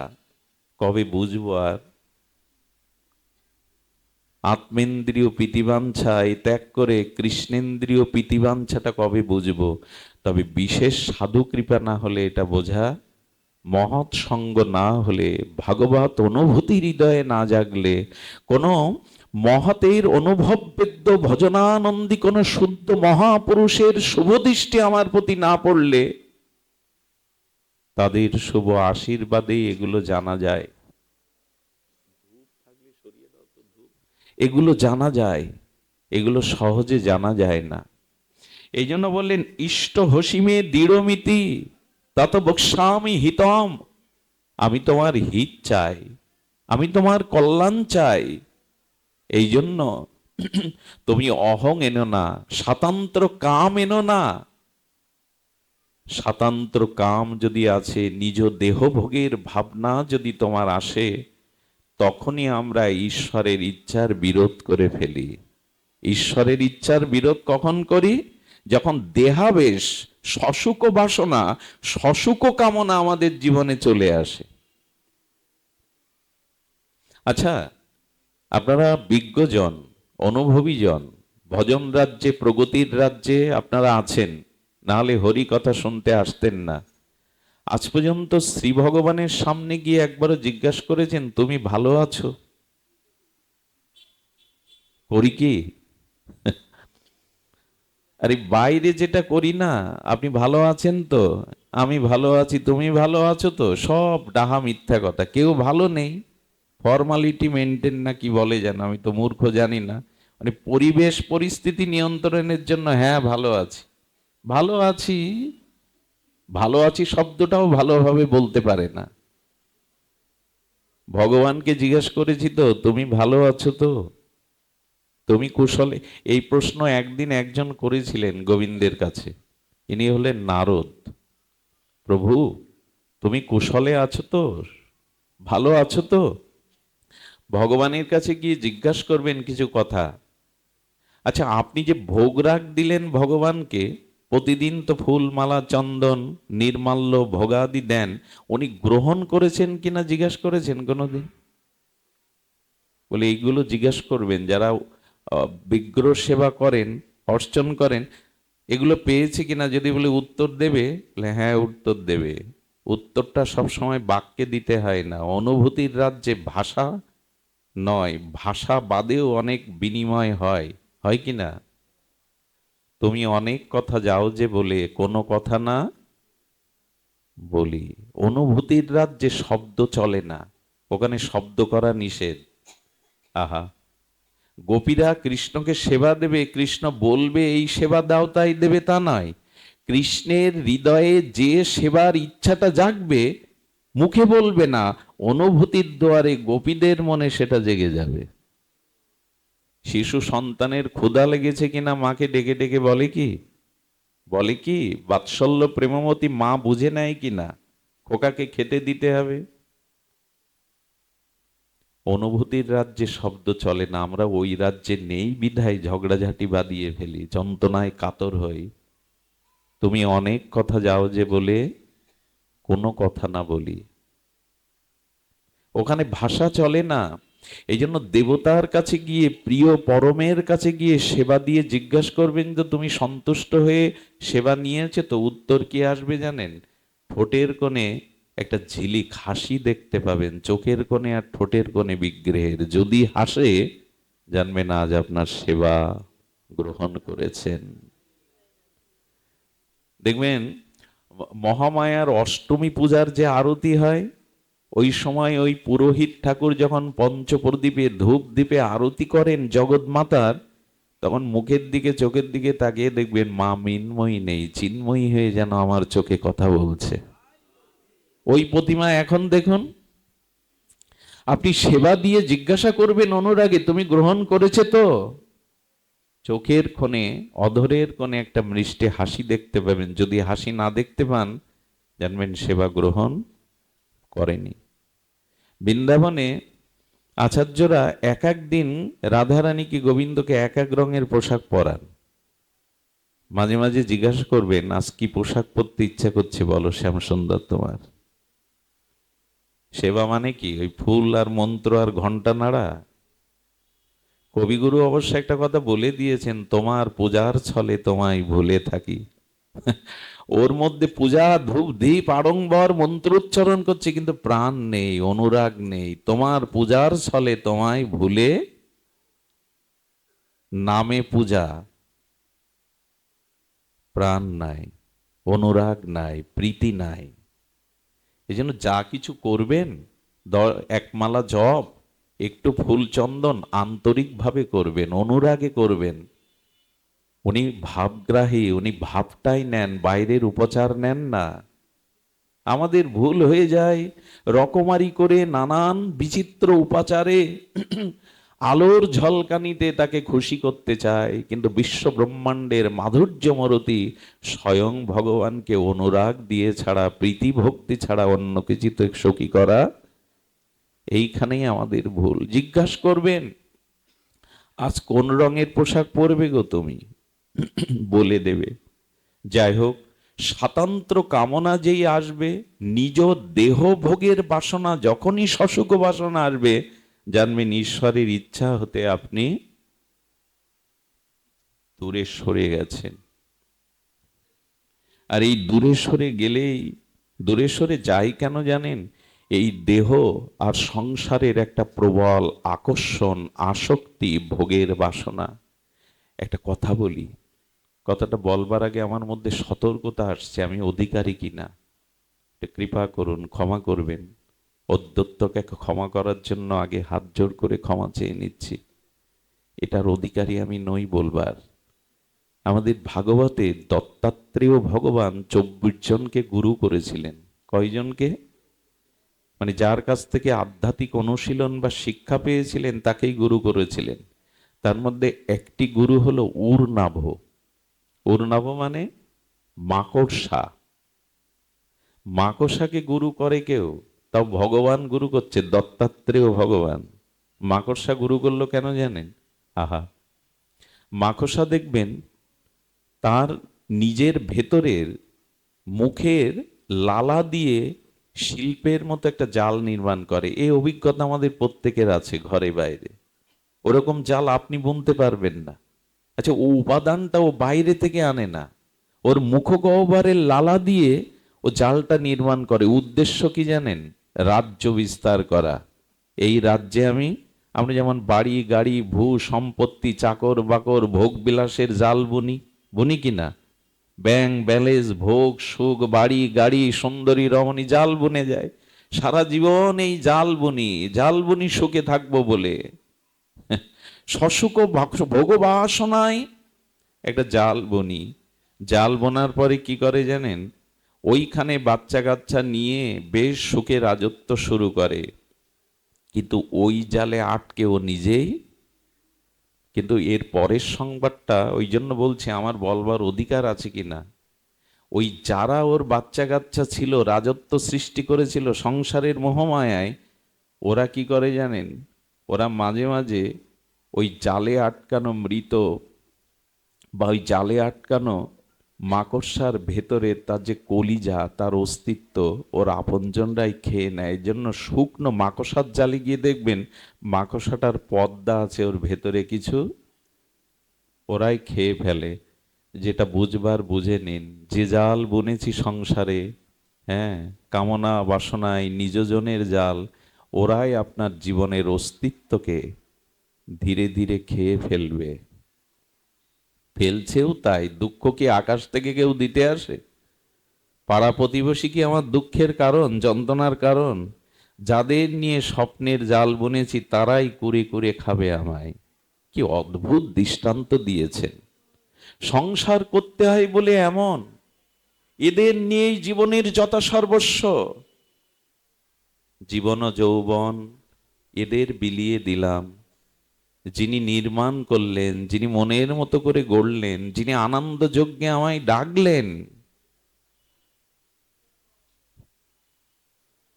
কবে বুঝবো আর? আত্মেন্দ্রিয় প্রীতিবাঞ্ছায় ত্যাগ করে কৃষ্ণেন্দ্রিয় প্রীতিবাঞ্ছাটা কবে বুঝবো? তবে বিশেষ সাধু কৃপা না হলে এটা বোঝা, মহৎ সঙ্গ না হলে, ভাগবত অনুভূতি হৃদয়ে না জাগলে, কোনো মহতের অনুভববেদ্য ভজনানন্দী কোনো শুদ্ধ মহাপুরুষের শুভ দৃষ্টি আমার প্রতি না পড়লে, তাদের শুভ আশীর্বাদে এগুলো জানা যায়। এগুলো জানা যায়, এগুলো সহজে জানা যায় না। এই জন্য বললেন ইষ্ট হসিমে দৃঢ়মিতি তত বক্সামি হিতম, আমি তোমার হিত চাই, আমি তোমার কল্যাণ চাই। এই জন্য তুমি অহং এনো না, স্বাতন্ত্র কাম এনো না। স্বাতন্ত্র কাম যদি আছে, নিজ দেহভোগের ভাবনা যদি তোমার আসে, তখনই আমরা ঈশ্বরের ইচ্ছার বিরোধ করে ফেলি। ঈশ্বরের ইচ্ছার বিরোধ কখন করি? যখন দেহাবেশ সশুক বাসনা, সশুক কামনা আমাদের জীবনে চলে আসে। আচ্ছা, আপনারা বিজ্ঞজন, অনুভবী জন, ভজন রাজ্যে, প্রগতির রাজ্যে আপনারা আছেন, না হলে হরি কথা শুনতে আসতেন না। আজ পর্যন্ত শ্রী ভগবানের সামনে গিয়ে একবারও জিজ্ঞাসা করেছেন তুমি ভালো আছো? করি কি? আরে বাইরে যেটা করি না, আপনি ভালো আছেন তো, আমি ভালো আছি, তুমি ভালো আছো তো, সব ডাহা মিথ্যা কথা। কেউ ভালো নেই, ফর্মালিটি মেনটেন না কি বলে যেন, আমি তো মূর্খ জানি না, মানে পরিবেশ পরিস্থিতি নিয়ন্ত্রণের জন্য হ্যাঁ ভালো আছি। ভালো আছি, ভালো আছি শব্দটাও ভালোভাবে বলতে পারে না। ভগবানকে জিজ্ঞেস করেছি তো তুমি ভালো আছো তো, তুমি কুশলে? এই প্রশ্ন একদিন একজন করেছিলেন গোবিন্দের কাছে। ইনি হলেন নারদ। প্রভু, তুমি কুশলে আছো তো, ভালো আছো তো? ভগবানের কাছে গিয়ে জিজ্ঞাসা করবেন কিছু কথা। আচ্ছা, আপনি যে ভোগ রাগ দিলেন ভগবানকে, প্রতিদিন তো ফুল মালা চন্দন নির্মাল্য ভোগাদি দেন, উনি গ্রহণ করেছেন কিনা জিজ্ঞাসা করেছেন কোনোদিন? বলে এইগুলো জিজ্ঞাসা করবেন যারা বিগ্রহ সেবা করেন, অর্চন করেন, এগুলো পেয়েছে কিনা। যদি বলে উত্তর দেবে, বলে হ্যাঁ উত্তর দেবে। উত্তরটা সবসময় বাক্যে দিতে হয় না, অনুভূতির রাজ্যে ভাষা নয়, ভাষা বাদেও অনেক বিনিময় হয়, হয় কি না? তুমি অনেক কথা যাও যে বলে কোনো কথা না বলি। অনুভূতির রাজ্যে শব্দ চলে না, ওখানে শব্দ করা নিষেধ। আহা, গোপীরা কৃষ্ণকে সেবা দেবে, কৃষ্ণ বলবে এই সেবা দাও তাই দেবে তা নয়। কৃষ্ণের হৃদয়ে যে সেবার ইচ্ছাটা জাগবে, মুখে বলবে না, অনুভূতির দ্বারে গোপীদের মনে সেটা জেগে যাবে। শিশু সন্তানের ক্ষুধা লেগেছে কিনা মাকে ডেকে ডেকে বলে কি? বলে কি? বাৎসল্য প্রেমমতী মা বুঝে নেয় কিনা খোকাকে খেতে দিতে হবে? অনুভূতির রাজ্যে শব্দ চলে না, আমরা ওই রাজ্যে নেই বিধায় ঝগড়াঝাটি বাঁধিয়ে ফেলি, যন্ত্রণায় কাতর হই। তুমি অনেক কথা যাও যে বলে কোনো কথা না বলি, ওখানে ভাষা চলে না। এই জন্য দেবতার কাছে গিয়ে, প্রিয় পরমের কাছে গিয়ে সেবা দিয়ে জিজ্ঞাসা করবেন যে তুমি সন্তুষ্ট হয়ে সেবা নিয়েছে তো? উত্তর কি আসবে জানেন? ঠোঁটের কোণে একটা ঝিলিক হাসি দেখতে পাবেন, চোখের কোণে আর ঠোঁটের কোণে বিগ্রহের। যদি হাসে, জানবেন আজ আপনার সেবা গ্রহণ করেছেন। দেখবেন মহামায়ার অষ্টমী পূজার যে আরতি হয়, ওই সময় ওই পুরোহিত ঠাকুর যখন পঞ্চপ্রদীপে ধূপ দ্বীপে আরতি করেন জগৎ মাতার, তখন মুখের দিকে চোখের দিকে তাকিয়ে দেখবেন মা মিন্ময়ী নেই, চিন্ময়ী হয়ে যেন আমার চোখে কথা বলছে। ওই প্রতিমা এখন দেখুন। আপনি সেবা দিয়ে জিজ্ঞাসা করবেন অনুরাগে তুমি গ্রহণ করেছে তো? চোখের কোণে, অধরের কোণে একটা মিষ্টি হাসি দেখতে পাবেন। যদি হাসি না দেখতে পান, জানবেন সেবা গ্রহণ করেনি। বৃন্দাবনে আচার্যরা এক এক দিন রাধারানীকে, গোবিন্দকে এক এক রঙের পোশাক পরান। মাঝে মাঝে জিজ্ঞাসা করবেন আজ কি পোশাক পরতে ইচ্ছা করছে বলো শ্যামসুন্দর তোমার? সেবা মানে কি ওই ফুল আর মন্ত্র আর ঘন্টা নাড়া? কবিগুরু অবশ্য একটা কথা বলে দিয়েছেন, তোমার পূজার ছলে তোমায় ভুলে থাকি। ওর মধ্যে পূজা ধূপ দীপ আড়ম্বর মন্ত্রোচ্চারণ করছে, কিন্তু প্রাণ নেই, অনুরাগ নেই। তোমার পূজার ছলে তোমায় ভুলে, নামে পূজা, প্রাণ নাই, অনুরাগ নাই, প্রীতি নাই। এই জন্য যা কিছু করবেন, এক মালা জপ, একটু ফুল চন্দন আন্তরিকভাবে করবেন, অনুরাগে করবেন। উনি ভাবগ্রাহী, উনি ভাবটাই নেন, বাইরের উপচার নেন না। আমাদের ভুল হয়ে যায়, রকমারি করে নানান বিচিত্র উপাচারে আলোর ঝলকানিতে তাকে খুশি করতে চায়, কিন্তু বিশ্ব ব্রহ্মাণ্ডের মাধুর্যমরতি স্বয়ং ভগবানকে অনুরাগ দিয়ে ছাড়া, প্রীতি ভক্তি ছাড়া অন্য কিছু তো সখী করা, এইখানেই আমাদের ভুল। জিজ্ঞাসা করবেন আজ কোন রঙের পোশাক পরবে গো তুমি, বলে দেবে। যাই হোক, স্বাতন্ত্র কামনা যেই আসবে, নিজ দেহ ভোগের বাসনা যখনই সসুখ বাসনা আসবে, জানবেন ঈশ্বরের ইচ্ছা হতে আপনি দূরে সরে গেছেন। আর এই দূরে সরে গেলেই, দূরে সরে যাই কেন জানেন? এই দেহ আর সংসারের একটা প্রবল আকর্ষণ, আসক্তি, ভোগের বাসনা। একটা কথা বলি, কথাটা বলবার আগে আমার মধ্যে সতর্কতা আসছে, আমি অধিকারী কিনা কৃপা করুন, ক্ষমা করবেন। অধ্যত্তকে ক্ষমা করার জন্য আগে হাত জোড় করে ক্ষমা চেয়ে নিচ্ছি। এটার অধিকারী আমি নই বলবার। আমাদের ভাগবতে দত্তাত্রেয় ভগবান 24 জনকে গুরু করেছিলেন। কয়জনকে? মানে যার কাছ থেকে আধ্যাত্মিক অনুশীলন বা শিক্ষা পেয়েছিলেন তাকেই গুরু করেছিলেন। তার মধ্যে একটি গুরু হলো উর্নাভ। উর্নাভ মানে মাকড়সা। মাকড়সাকে গুরু করে কেউ, তাও ভগবান গুরু করছে, দত্তাত্রেয় ভগবান। মাকড়সা গুরু করলো কেন জানেন? আহা, মাকড়সা দেখবেন তার নিজের ভেতরের মুখের লালা দিয়ে শিল্পের মতো একটা জাল নির্মাণ করে। এই অভিজ্ঞতা আমাদের প্রত্যেকের আছে, ঘরে বাইরে। ওরকম জাল আপনি বুনতে পারবেন না। আচ্ছা, ও উপাদানটা ও বাইরে থেকে আনে না, ওর মুখগহ্বরের লালা দিয়ে ও জালটা নির্মাণ করে। উদ্দেশ্য কি জানেন? রাজ্য বিস্তার করা। এই রাজ্যে আমরা যেমন বাড়ি গাড়ি ভূ সম্পত্তি চাকর বাকর ভোগ বিলাসের জাল বুনি, বুনি কিনা? ব্যাংক ব্যালেন্স ভোগ সুখ বাড়ি গাড়ি সুন্দরী রমণী জাল বুনে যায়। সারা জীবন এই জাল বুনি সুখে থাকবো বলে সসুখ ভোগবাসনায় একটা জাল বুনি। জাল বোনার পরে কি করে জানেন? ওইখানে বাচ্চা কাচ্চা নিয়ে বেশ সুখে রাজত্ব শুরু করে, কিন্তু ওই জালে আটকে ও নিজেই। কিন্তু এর পরের সংবাদটা, ওই জন্য বলছি আমার বলবার অধিকার আছে কিনা। ওই যারা ওর বাচ্চা কাচ্চা ছিল, রাজত্ব সৃষ্টি করেছিল সংসারের মোহমায়ায়, ওরা কি করে জানেন? ওরা মাঝে মাঝে ওই জালে আটকানো মৃত বা ওই জালে আটকানো মাকড়সার ভেতরে তার যে কলিজা, তার অস্তিত্ব ওর আপনজনরাই খেয়ে নেয়। এই জন্য শুকনো মাকড়সার জালে গিয়ে দেখবেন মাকড়সাটার পর্দা আছে ওর ভেতরে কিছু, ওরাই খেয়ে ফেলে। যেটা বুঝবার বুঝে নিন, যে জাল বুনেছি সংসারে, হ্যাঁ, কামনা বাসনায় নিজজনের জাল, ওরাই আপনার জীবনের অস্তিত্বকে ধীরে ধীরে খেয়ে ফেলবে। ফেলছেও তাই। দুঃখ কি আকাশ থেকে কেউ দিতে আসে? পাড়া প্রতিবেশী কি আমার দুঃখের কারণ, যন্ত্রণার কারণ? যাদের নিয়ে স্বপ্নের জাল বুনেছি তারাই কুরে কুরে খাবে আমায়। কি অদ্ভুত দৃষ্টান্ত দিয়েছেন। সংসার করতে হয় বলে এমন, এদের নিয়েই জীবনের যথা সর্বস্ব। জীবন যৌবন এদের বিলিয়ে দিলাম। যিনি নির্মাণ করলেন, যিনি মনের মতো করে গড়লেন, যিনি আনন্দ যজ্ঞে আমায় ডাকলেন,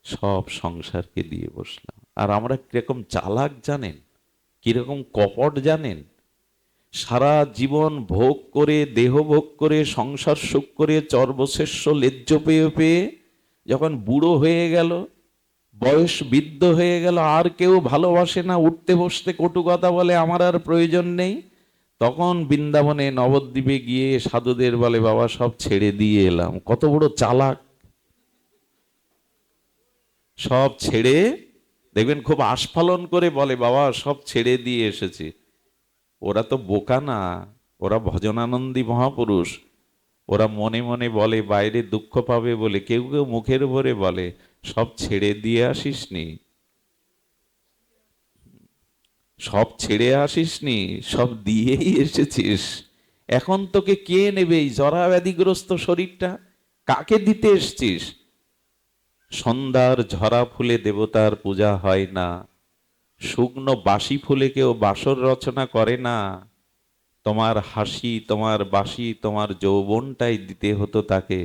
সব সংসারকে দিয়ে বসলাম। আর আমরা কিরকম চালাক জানেন, কিরকম কপট জানেন? সারা জীবন ভোগ করে, দেহ ভোগ করে, সংসার সুখ করে, চর্বশেষ্য লেজ্জ পেয়ে পেয়ে যখন বুড়ো হয়ে গেল, বয়স বৃদ্ধ হয়ে গেল, আর কেউ ভালোবাসে না, উঠতে বসতে কটু কথা বলে, আমার আর প্রয়োজন নেই, তখন বৃন্দাবনে নবদ্বীপে গিয়ে সাধুদের বলে, বাবা সব ছেড়ে দিয়ে এলাম। কত বড় চালাক! সব ছেড়ে, দেখবেন খুব আস্ফালন করে বলে, বাবা সব ছেড়ে দিয়ে এসেছি। ওরা তো বোকা না, ওরা ভজনানন্দী মহাপুরুষ। ওরা মনে মনে বলে, বাইরে দুঃখ পাবে বলে। কেউ কেউ মুখের উপরে বলে, সব ছেড়ে দিয়ে আসিসনি, সব ছেড়ে আসিসনি, সব দিয়েই এসেছিস। এখন তোকে কে নেবে এই জরা ব্যাধিগ্রস্ত শরীরটা? কাকে দিতে এসছিস? সন্ধ্যার ঝরা ফুলে দেবতার পূজা হয় না, শুকনো বাসি ফুলে কেউ বাসর রচনা করে না। তোমার হাসি, তোমার বাসি, তোমার যৌবনটাই দিতে হতো তাকে।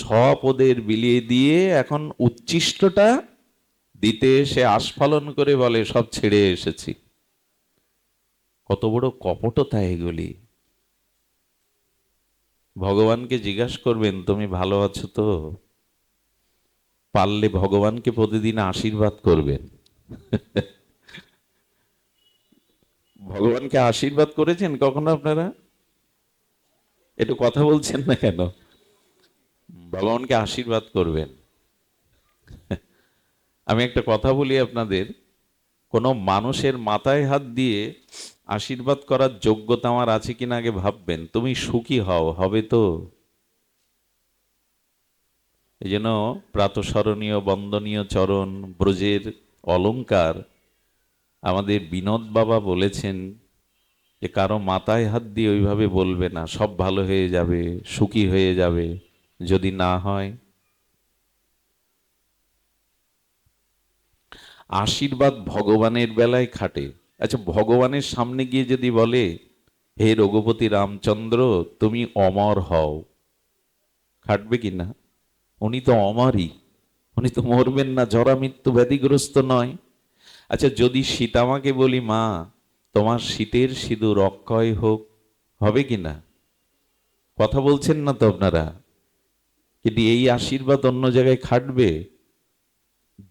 সব ওদের বিলিয়ে দিয়ে এখন উচ্ছিষ্টটা দিতে এসে আস্ফালন করে বলে, সব ছেড়ে এসেছি। কত বড় কপটতা এগুলি! ভগবানকে জিজ্ঞাসা করবেন তুমি ভালো আছো তো? পারলে ভগবানকে প্রতিদিন আশীর্বাদ করবেন। ভগবানকে আশীর্বাদ করেছেন কখনো আপনারা? একটু কথা বলছেন না কেন? ভগবানকে আশীর্বাদ করবেন। আমি একটা কথা বলি আপনাদের, কোনো মানুষের মাথায় হাত দিয়ে আশীর্বাদ করার যোগ্যতা আমার আছে কিনা আগে ভাববেন। তুমি সুখী হও, হবে তো? এই জন্য প্রাতঃস্মরণীয় বন্দনীয় চরণ ব্রজের অলংকার আমাদের বিনোদ বাবা বলেছেন যে কারো মাথায় হাত দিয়ে ওইভাবে বলবে না সব ভালো হয়ে যাবে, সুখী হয়ে যাবে। যদি না হয়, আশীর্বাদ ভগবানের বেলায় খাটে। আচ্ছা, ভগবানের সামনে গিয়ে যদি বলে হে রঘুপতি রামচন্দ্র তুমি অমর হও, খাটবে কি না? উনি তো অমরই, উনি তো মরবেন না, জরা মৃত্যু ব্যাধিগ্রস্ত নয়। আচ্ছা, যদি সীতামাকে বলি মা তোমার শীতের সিঁদুর অক্ষয় হোক, হবে কি না? কথা বলছেন না তো আপনারা? কিন্তু এই আশীর্বাদ অন্য জায়গায় খাটবে?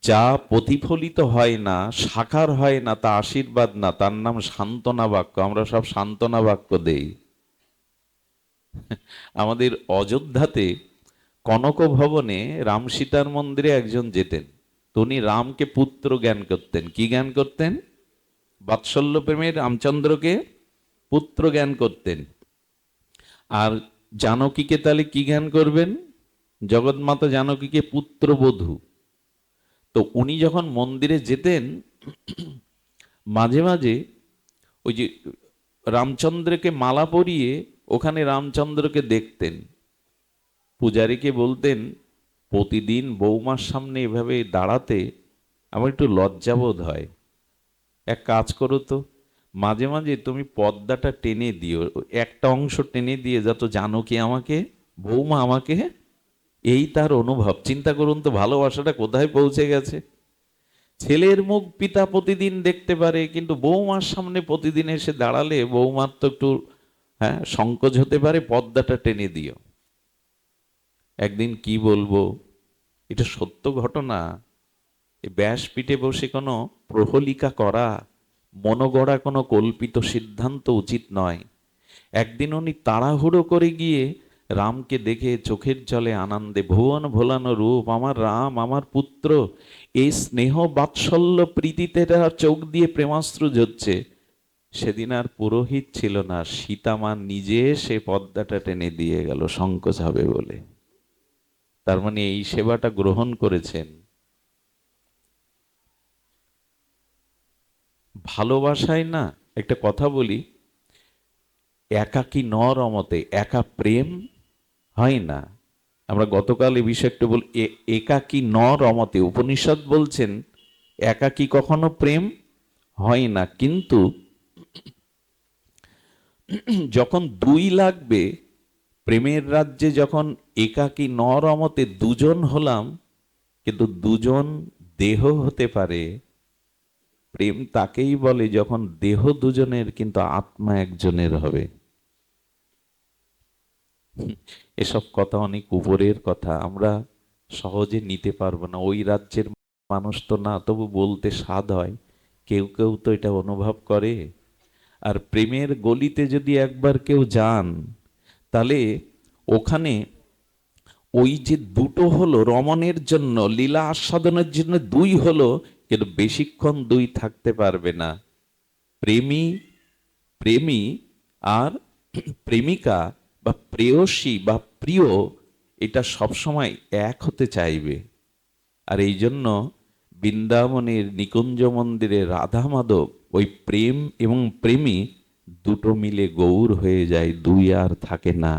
যা প্রতিফলিত হয় না, সাকার হয় না, তা আশীর্বাদ না, তার নাম সান্ত্বনা বাক্য। আমরা সব সান্ত্বনা বাক্য দেই। আমাদের অযোধ্যাতে কনক ভবনে রাম সীতার মন্দিরে একজন যেতেন। তো উনি রামকে পুত্র জ্ঞান করতেন। কি জ্ঞান করতেন? বাৎসল্য প্রেমে রামচন্দ্রকে পুত্র জ্ঞান করতেন। আর জানকীকে তাহলে কি জ্ঞান করবেন? জগৎমাতা জানকীকে পুত্রবধূ। তো উনি যখন মন্দিরে যেতেন মাঝে মাঝে ওই যে রামচন্দ্রকে মালা পরিয়ে ওখানে রামচন্দ্রকে দেখতেন। পূজারীকে বলতেন প্রতিদিন বৌমার সামনে এভাবে দাঁড়াতে আমার একটু লজ্জাবোধ হয়, এক কাজ করো তো, মাঝে মাঝে তুমি পর্দাটা টেনে দিও, একটা অংশ টেনে দিয়ে যত জানো কি আমাকে, বৌমা আমাকে। এই তার অনুভব। চিন্তা করুন তো ভালোবাসাটা কোথায় পৌঁছে গেছে। ছেলের মুখ পিতা প্রতিদিন দেখতে পারে, কিন্তু বৌমার সামনে প্রতিদিন এসে দাঁড়ালে বৌমার তো একটু সংকোচ হতে পারে, পর্দাটা টেনে দিও। একদিন কি বলবো, এটা সত্য ঘটনা। এই ব্যাসপীঠে বসে কোনো প্রহলিকা করা, মনোগড়া কোনো কল্পিত সিদ্ধান্ত উচিত নয়। একদিন উনি তাড়াহুড়ো করে গিয়ে রামকে দেখে চোখের জলে আনন্দে ভুবন ভোলানো রূপ, আমার রাম আমার পুত্র, এই স্নেহ বাৎসল্য প্রীতিতে তার চোখ দিয়ে প্রেমাশ্রু ঝরছে। সেদিন আর পুরোহিত ছিল না, সীতামা নিজে সে পর্দাটা টেনে দিয়ে গেল সংকোচ হবে বলে। তার মানে এই সেবাটা গ্রহণ করেছেন। ভালোবাসায় না, একটা কথা বলি, একাকী ন রমতে, একা প্রেম হয় না। আমরা গতকাল এই বিষয়ে একটু বল, একাকী ন রমতে, উপনিষদ বলছেন একাকী কখনো প্রেম হয় না। কিন্তু যখন দুই লাগবে, প্রেমের রাজ্যে যখন একাকী ন রমতে দুজন হলাম, কিন্তু দুজন দেহ হতে পারে। প্রেম তাকেই বলে যখন দেহ দুজনের কিন্তু আত্মা একজনের হবে। এসব কথা অনেক উপরের কথা, আমরা সহজে নিতে পারবো না। ওই রাজ্যের মানুষ তো না, তবু বলতে স্বাদ হয়। কেউ কেউ তো এটা অনুভব করে। আর প্রেমের গলিতে যদি একবার কেউ যান, তাহলে ওখানে ওই যে দুটো হলো রমণের জন্য, লীলা আস্বাদনের জন্য দুই হলো, কিন্তু বেশিক্ষণ দুই থাকতে পারবে না। প্রেমী প্রেমী আর প্রেমিকা বা প্রেয়সী বা প্রিয়, এটা সবসময় এক হতে চাইবে। আর এই জন্য বৃন্দাবনের নিকুঞ্জ মন্দিরে রাধা মাধব ওই প্রেম এবং প্রেমী দুটো মিলে গৌর হয়ে যায়, দুই আর থাকে না।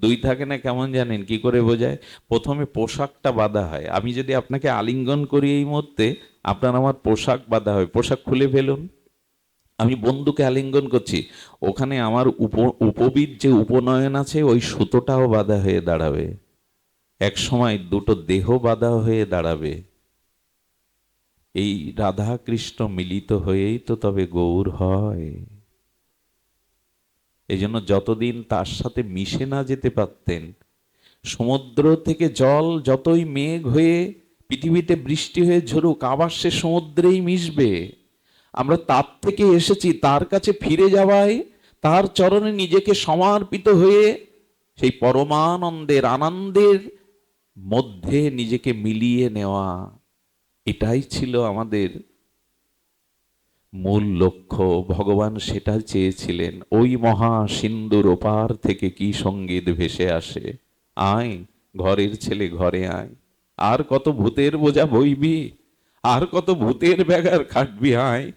দুই থাকে না কেমন জানেন কি করে বোঝায়? প্রথমে পোশাকটা বাঁধা হয়। আমি যদি আপনাকে আলিঙ্গন করি এই মুহূর্তে, আপনার আমার পোশাক বাঁধা হয়, পোশাক খুলে ফেলুন। আমি বন্ধুকে আলিঙ্গন করছি, ওখানে আমার উপবীত যে উপনয়ন আছে ওই সুতোটাও বাঁধা হয়ে দাঁড়াবে। এক সময় দুটো দেহ বাঁধা হয়ে দাঁড়াবে। এই রাধা কৃষ্ণ মিলিত হয়েই তো তবে গৌর হয়। এই জন্য যতদিন তার সাথে মিশে না যেতে পারতেন, সমুদ্র থেকে জল যতই মেঘ হয়ে পৃথিবীতে বৃষ্টি হয়ে ঝরুক, আবার সে সমুদ্রেই মিশবে। আমরা তার থেকে এসেছি, তার কাছে ফিরে যাওয়ায়, তার চরণে নিজেকে সমর্পিত হয়ে সেই পরমানন্দের আনন্দের মধ্যে নিজেকে মিলিয়ে নেওয়া, এটাই ছিল আমাদের মূল লক্ষ্য। ভগবান সেটা চেয়েছিলেন। ওই মহা সিন্ধুর ওপার থেকে কি সঙ্গীত ভেসে আসে, আয় ঘরের ছেলে ঘরে আয়, আর কত ভূতের বোঝা বইবি, আর কত ভূতের ব্যাগার খাটবি, আয়।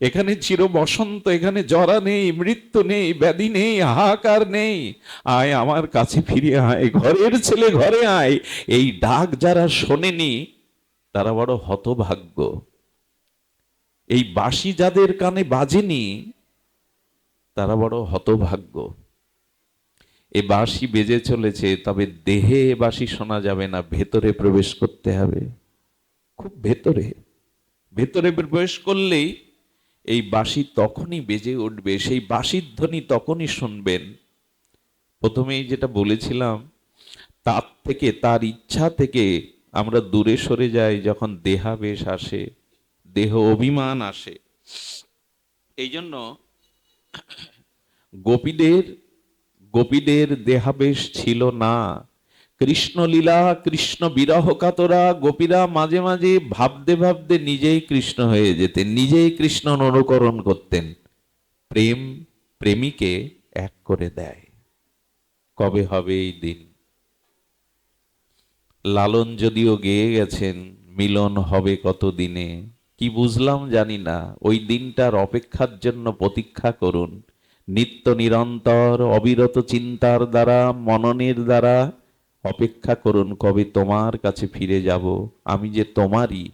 এখানে চির বসন্ত, এখানে জরা নেই, মৃত্যু নেই, ব্যাধি নেই, হাহাকার নেই, আয় আমার কাছে ফিরে আয়, ঘরের ছেলে ঘরে আয়। এই ডাক যারা শোনেনি তারা বড় হতভাগ্য। এই বাঁশি যাদের কানে বাজেনি তারা বড় হতভাগ্য। এ বাঁশি বেজে চলেছে, তবে দেহে এ বাঁশি শোনা যাবে না, ভেতরে প্রবেশ করতে হবে, খুব ভেতরে। ভেতরে প্রবেশ করলেই এই বাঁশি তখনই বেজে উঠবে, সেই বাঁশির ধ্বনি তখনই শুনবেন। প্রথমেই যেটা বলেছিলাম, তার থেকে, তার ইচ্ছা থেকে আমরা দূরে সরে যাই যখন দেহাবেশ আসে, দেহ অভিমান আসে। এই জন্য গোপীদের দেহাবেশ ছিল না। কৃষ্ণলীলা, কৃষ্ণ বিরহ কাতরা গোপীরা মাঝে মাঝে ভাবতে ভাবতে নিজেই কৃষ্ণ হয়ে যেতেন, নিজেই কৃষ্ণ অনুকরণ করতেন। প্রেম প্রেমিকে এক করে দেয়। কবে হবে এই দিন? লালন যদিও গেয়ে গেছেন মিলন হবে কত দিনে, কি বুঝলাম জানি না। ওই দিনটার অপেক্ষার জন্য প্রতীক্ষা করুন, নিত্য নিরন্তর অবিরত চিন্তার দ্বারা, মননের দ্বারা অপেক্ষা করুন, কবে তোমার কাছে ফিরে যাব, আমি যে তোমারই।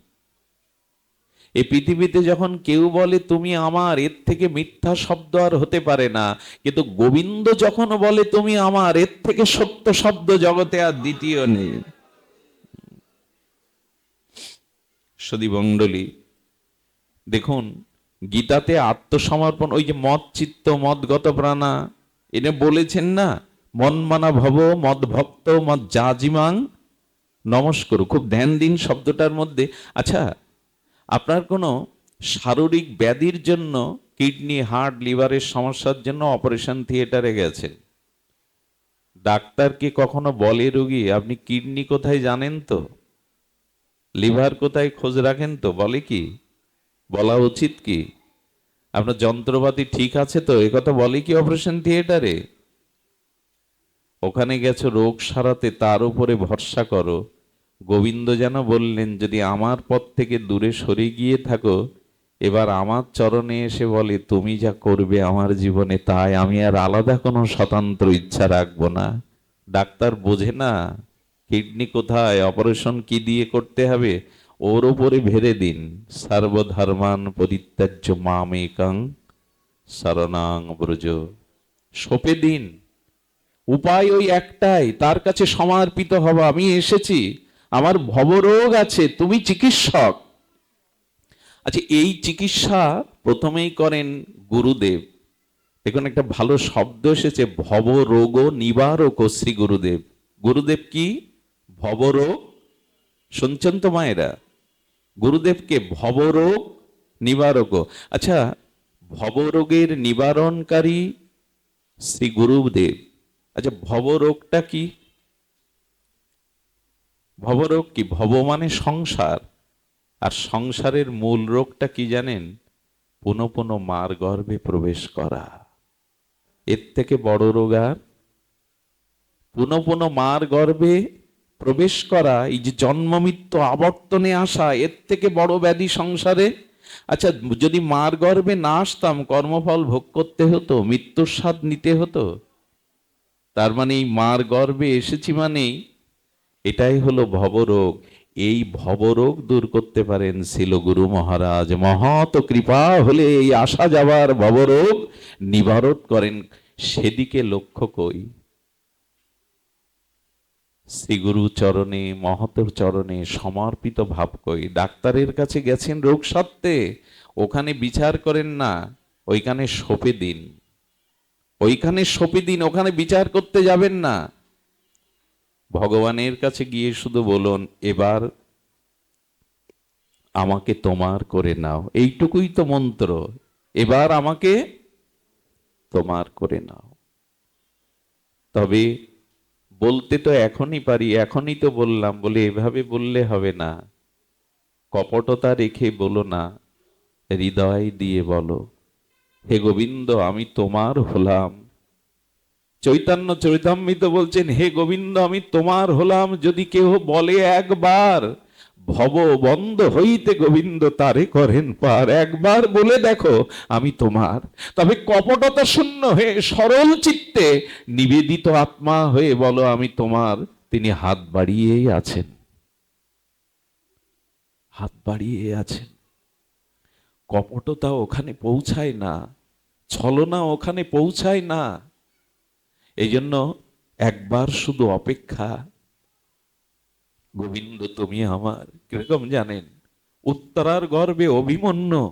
এই পৃথিবীতে যখন কেউ বলে তুমি আমার, এর থেকে মিথ্যা শব্দ আর হতে পারে না। কিন্তু গোবিন্দ যখন বলে তুমি আমার, এর থেকে সত্য শব্দ জগতে আর দ্বিতীয় নেই। সদী মণ্ডলী, দেখুন গীতাতে আত্মসমর্পণ, ওই যে মদ চিত্ত মদগত প্রাণা, এটা বলেছেন না, মন মানা ভব মদ ভক্ত মদ জাজিমাং নমস্কার। খুব ধ্যান দিন শব্দটার মধ্যে। আচ্ছা, আপনার কোনো শারীরিক ব্যাধির জন্য, কিডনি, হার্ট, লিভারের সমস্যার জন্য অপারেশন থিয়েটারে গেছেন, ডাক্তার কি কখনো বলে রোগী আপনি কিডনি কোথায় জানেন তো, লিভার কোথায় খোঁজ রাখেন তো? বলে কি? বলা উচিত কি? আপনার যন্ত্রপাতি ঠিক আছে তো, একথা বলে কি অপারেশন থিয়েটারে? ওখানে গেছো রোগ সারাতে, তার উপরে ভরসা করো। গোবিন্দ যেন বললেন, যদি আমার পথ থেকে দূরে সরে গিয়ে থাকো, এবার আমার চরণে এসে বলে তুমি যা করবে আমার জীবনে তাই, আমি আর আলাদা কোনো স্বতন্ত্র ইচ্ছা রাখবো না। ডাক্তার বোঝে না কিডনি কোথায়, অপারেশন কি দিয়ে করতে হবে, ওর উপরে ভেরে দিন, সর্বধর্মান পরিত্যাজ্য মামেকং শরণাং ব্রজ, সঁপে দিন। উপায় ওই একটাই, তার কাছে সমর্পিত হওয়া। আমি এসেছি, আমার ভবরোগ আছে, তুমি চিকিৎসক। আচ্ছা, এই চিকিৎসা প্রথমেই করেন গুরুদেব। দেখুন একটা ভালো শব্দ এসেছে, ভবরোগ নিবারক শ্রী গুরুদেব। গুরুদেব কি? ভবরোগ। শুনছেন তো মায়েরা? গুরুদেবকে ভবরোগ নিবারক। আচ্ছা, ভবরোগের নিবারণকারী শ্রী গুরুদেব। আচ্ছা, ভবরোগটা কি? ভবরোগ কি? ভব মানে সংসার, আর সংসারের মূল রোগটা কি জানেন? পুনঃ পুনঃ মার গর্ভে প্রবেশ করা। এর থেকে বড় রোগ আর? পুনঃ পুনঃ মার গর্ভে প্রবেশ করা, এই যে জন্ম মৃত্যু আবর্তনে আসা, এর থেকে বড় ব্যাধি সংসারে? আচ্ছা, যদি মার গর্ভে না আসতাম, কর্মফল ভোগ করতে হতো, মৃত্যুর স্বাদ নিতে হতো। তার মানে এই মার গর্ভে এসেছি মানেই এটাই হলো ভবরোগ। এই ভবরোগ দূর করতে পারেন শিল গুরু মহারাজ। মহৎ কৃপা হলে এই আসা যাবার ভবরোগ নিবারণ করেন। সেদিকে লক্ষ্য কই, শ্রী গুরু চরণে, মহতের চরণে সমর্পিত ভাব কই। ডাক্তারের কাছে গেছেন রোগ সারতে, ওখানে বিচার করেন না, ওইখানে সঁপে দিন। ওইখানে সঁপে দিন, ওখানে বিচার করতে যাবেন না। ভগবানের কাছে গিয়ে শুধু বলুন, এবার আমাকে তোমার করে নাও। এইটুকুই তো মন্ত্র, এবার আমাকে তোমার করে নাও। তবে বলতে তো এখনই পারি, এখনই তো বললাম, বলে এভাবে বললে হবে না। কপটতা রেখে বলো না, হৃদয় দিয়ে বলো, হে গোবিন্দ আমি তোমার হলাম। চৈতন্য চরিতামৃত বলছেন, হে গোবিন্দ আমি তোমার হলাম যদি কেহ বলে একবার, ভব বন্ধ হইতে গোবিন্দ তারে করেন পার। একবার বলে দেখো আমি তোমার। তবে কপটতা শূন্য হয়ে সরল চিত্তে নিবেদিত আত্মা হয়ে বলো আমি তোমার। তিনি হাত বাড়িয়েই আছেন, হাত বাড়িয়ে আছেন। কপটতা ওখানে পৌঁছায় না, ছলনা ওখানে পৌঁছায় না। এই জন্য একবার শুধু অপেক্ষা। গোবিন্দ তুমি আমার, কিরকম জানেন? উত্তরার গর্ভে অভিমন্যু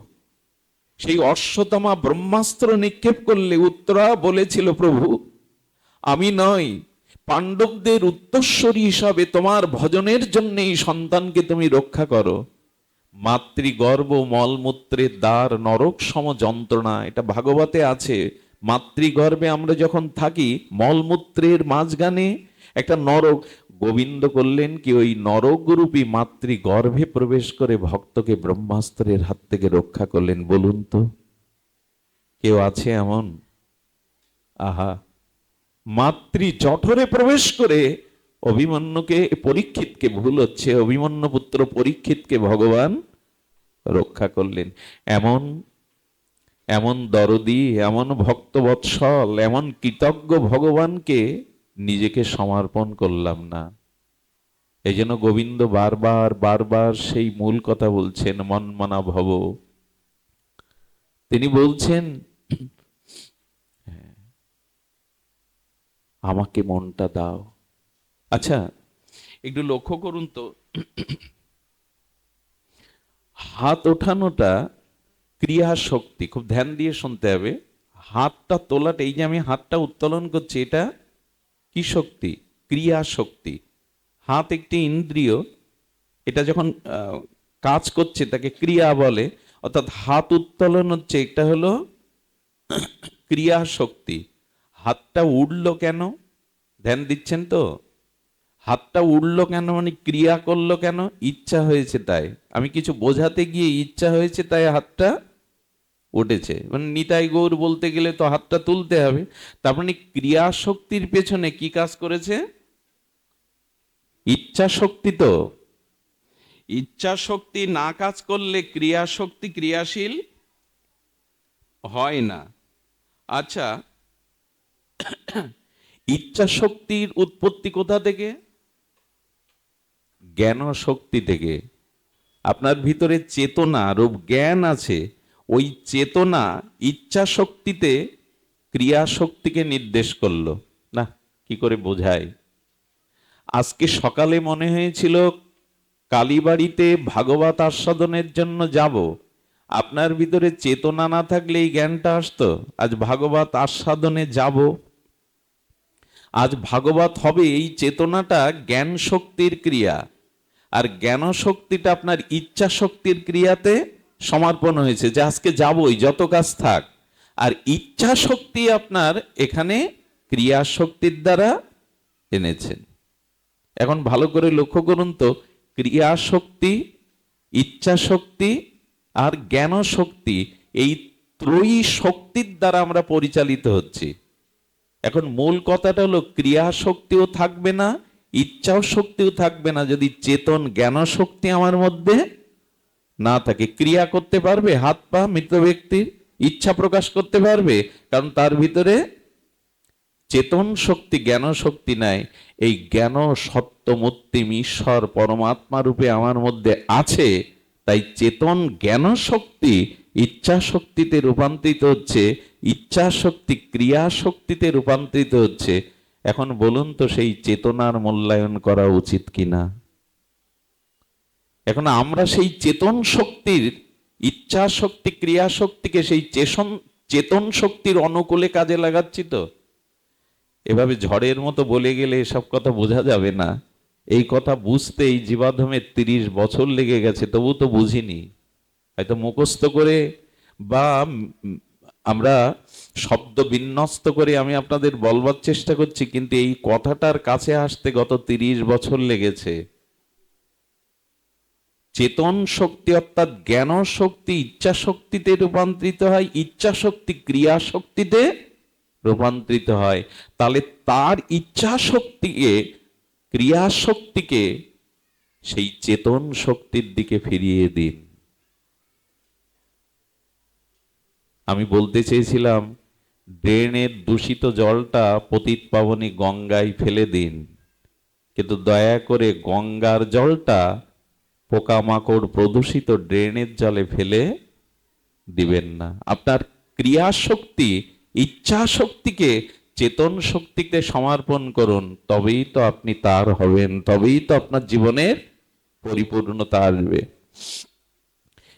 সেই অশ্বত্থামা ব্রহ্মাস্ত্র নিক্ষেপ করলে উত্তরা বলেছিল, প্রভু আমি নয়, পাণ্ডবদের উত্তরস্বরী হিসাবে তোমার ভজনের জন্য এই সন্তানকে তুমি রক্ষা করো। মাতৃগর্ভ মলমূত্রের দ্বার নরক সম যন্ত্রণা, এটা ভাগবতে আছে। মাতৃগর্ভে আমরা যখন থাকি, মলমূত্রের মাঝখানে একটা নরক। গোবিন্দ করলেন কি, ওই নরকরূপী মাতৃগর্ভে প্রবেশ করে ভক্তকে ব্রহ্মাস্ত্রের হাত থেকে রক্ষা করলেন। বলুন তো কেউ আছে এমন? আহা, মাতৃ জঠরে প্রবেশ করে অভিমন্যুকে, পরীক্ষিতকে, ভুল হচ্ছে, অভিমন্যু পুত্র পরীক্ষিতকে ভগবান রক্ষা করলেন। এমন এমন দরদি, এমন ভক্তবৎসল, এমন কৃতজ্ঞ ভগবানকে নিজেকে সমর্পণ করলাম না। এই জন্য গোবিন্দ বারবার বারবার সেই মূল কথা বলছেন, মনমনা ভব। তিনি বলছেন আমাকে মনটা দাও। আচ্ছা একটু লক্ষ্য করুন তো, হাত ওঠানোটা ক্রিয়া শক্তি, খুব ধ্যান দিয়ে শুনতে হবে। হাতটা তোলাটা, এই যে আমি হাতটা উত্তোলন করছি, এটা কি শক্তি? ক্রিয়া শক্তি। হাত একটি ইন্দ্রিয়, এটা যখন কাজ করছে তাকে ক্রিয়া বলে। অর্থাৎ হাত উত্তোলন হচ্ছে, এটা হলো ক্রিয়া শক্তি। হাতটা উঠলো কেন? ধ্যান দিচ্ছেন তো? হাতটা উঠলো কেন মানে ক্রিয়া করলো কেন? ইচ্ছা হয়েছে তাই। আমি কিছু বোঝাতে গিয়ে ইচ্ছা হয়েছে তাই হাতটা উঠেছে। মানে নিতাই গৌর বলতে গেলে তো হাতটা তুলতে হবে। তার মানে ক্রিয়া শক্তির পেছনে কি কাজ করেছে? ইচ্ছা শক্তি। তো ইচ্ছা শক্তি না কাজ করলে ক্রিয়া শক্তি ক্রিয়াশীল হয় না। আচ্ছা, ইচ্ছা শক্তির উৎপত্তি কোথা থেকে? জ্ঞান শক্তি থেকে। আপনার ভিতরে চেতনা রূপ জ্ঞান আছে, ওই চেতনা ইচ্ছা শক্তিতে ক্রিয়া শক্তিকে নির্দেশ করলো। না, কি করে বোঝায়? আজকে সকালে মনে হয়েছিল কালীবাড়িতে ভাগবত আস্বাদনের জন্য যাব। আপনার ভিতরে চেতনা না থাকলে এই জ্ঞানটা আসতো, আজ ভাগবত আস্বাদনে যাব, আজ ভাগবত হবে। এই চেতনাটা জ্ঞান শক্তির ক্রিয়া, আর জ্ঞান শক্তিটা আপনার ইচ্ছা শক্তির ক্রিয়াতে সমর্পণ হয়েছে, যে আজকে যাবই যত কাজ থাক। আর ইচ্ছা শক্তি আপনার এখানে ক্রিয়া শক্তির দ্বারা এনেছেন। এখন ভালো করে লক্ষ্য করুন তো, ক্রিয়া শক্তি, ইচ্ছা শক্তি আর জ্ঞান শক্তি, এই ত্রয়ী শক্তির দ্বারা আমরা পরিচালিত হচ্ছি। এখন মূল কথাটা হলো, ক্রিয়া শক্তিও থাকবে না, ইচ্ছাও শক্তিও থাকবে না যদি চেতন জ্ঞান শক্তি আমার মধ্যে না থাকে। ক্রিয়া করতে পারবে হাত পা মৃত ব্যক্তির? ইচ্ছা প্রকাশ করতে পারবে? কারণ তার ভিতরে চেতন শক্তি জ্ঞান শক্তি নাই। এই জ্ঞান সত্যমূর্তিম ঈশ্বর পরমাত্মা রূপে আমার মধ্যে আছে, তাই চেতন জ্ঞান শক্তি ইচ্ছা শক্তিতে রূপান্তরিত হচ্ছে, ইচ্ছা শক্তি ক্রিয়া শক্তিতে রূপান্তরিত হচ্ছে। এখন বলুন তো সেই চেতনার মূল্যায়ন করা উচিত কিনা? এখন আমরা সেই চেতন শক্তির, ইচ্ছা শক্তি ক্রিয়া শক্তিকে সেই চেতন শক্তির অনুকূলে কাজে লাগাচ্ছি তো। এভাবে ঝড়ের মতো বলে গেলে এসব কথা বোঝা যাবে না। এই কথা বুঝতেই জীবাধমের 30 বছর লেগে গেছে, তবু তো বুঝিনি। হয়তো মুখস্থ করে বা আমরা শব্দ বিন্যস্ত করে আমি আপনাদের বলবার চেষ্টা করছি, কিন্তু এই কথাটার কাছে আসতে গত 30 বছর লেগেছে। চেতন শক্তি অর্থাৎ জ্ঞান শক্তি ইচ্ছা শক্তিতে রূপান্তরিত হয়, ইচ্ছা শক্তি ক্রিয়া শক্তিতে রূপান্তরিত হয়। তাহলে তার ইচ্ছা শক্তিকে, ক্রিয়া শক্তিকে সেই চেতন শক্তির দিকে ফিরিয়ে দিন। আমি বলতে চেয়েছিলাম ড্রেনের দূষিত জলটা পতিত পাবনী গঙ্গায় ফেলে দিন, কিন্তু দয়া করে গঙ্গার জলটা পোকামাকড় প্রদূষিত ড্রেনের জলে ফেলে দিবেন না। আপনার ক্রিয়া শক্তি ইচ্ছা শক্তিকে চেতন শক্তিকে সমর্পণ করুন, তবেই তো আপনি তার হবেন, তবেই তো আপনার জীবনের পরিপূর্ণতা আসবে।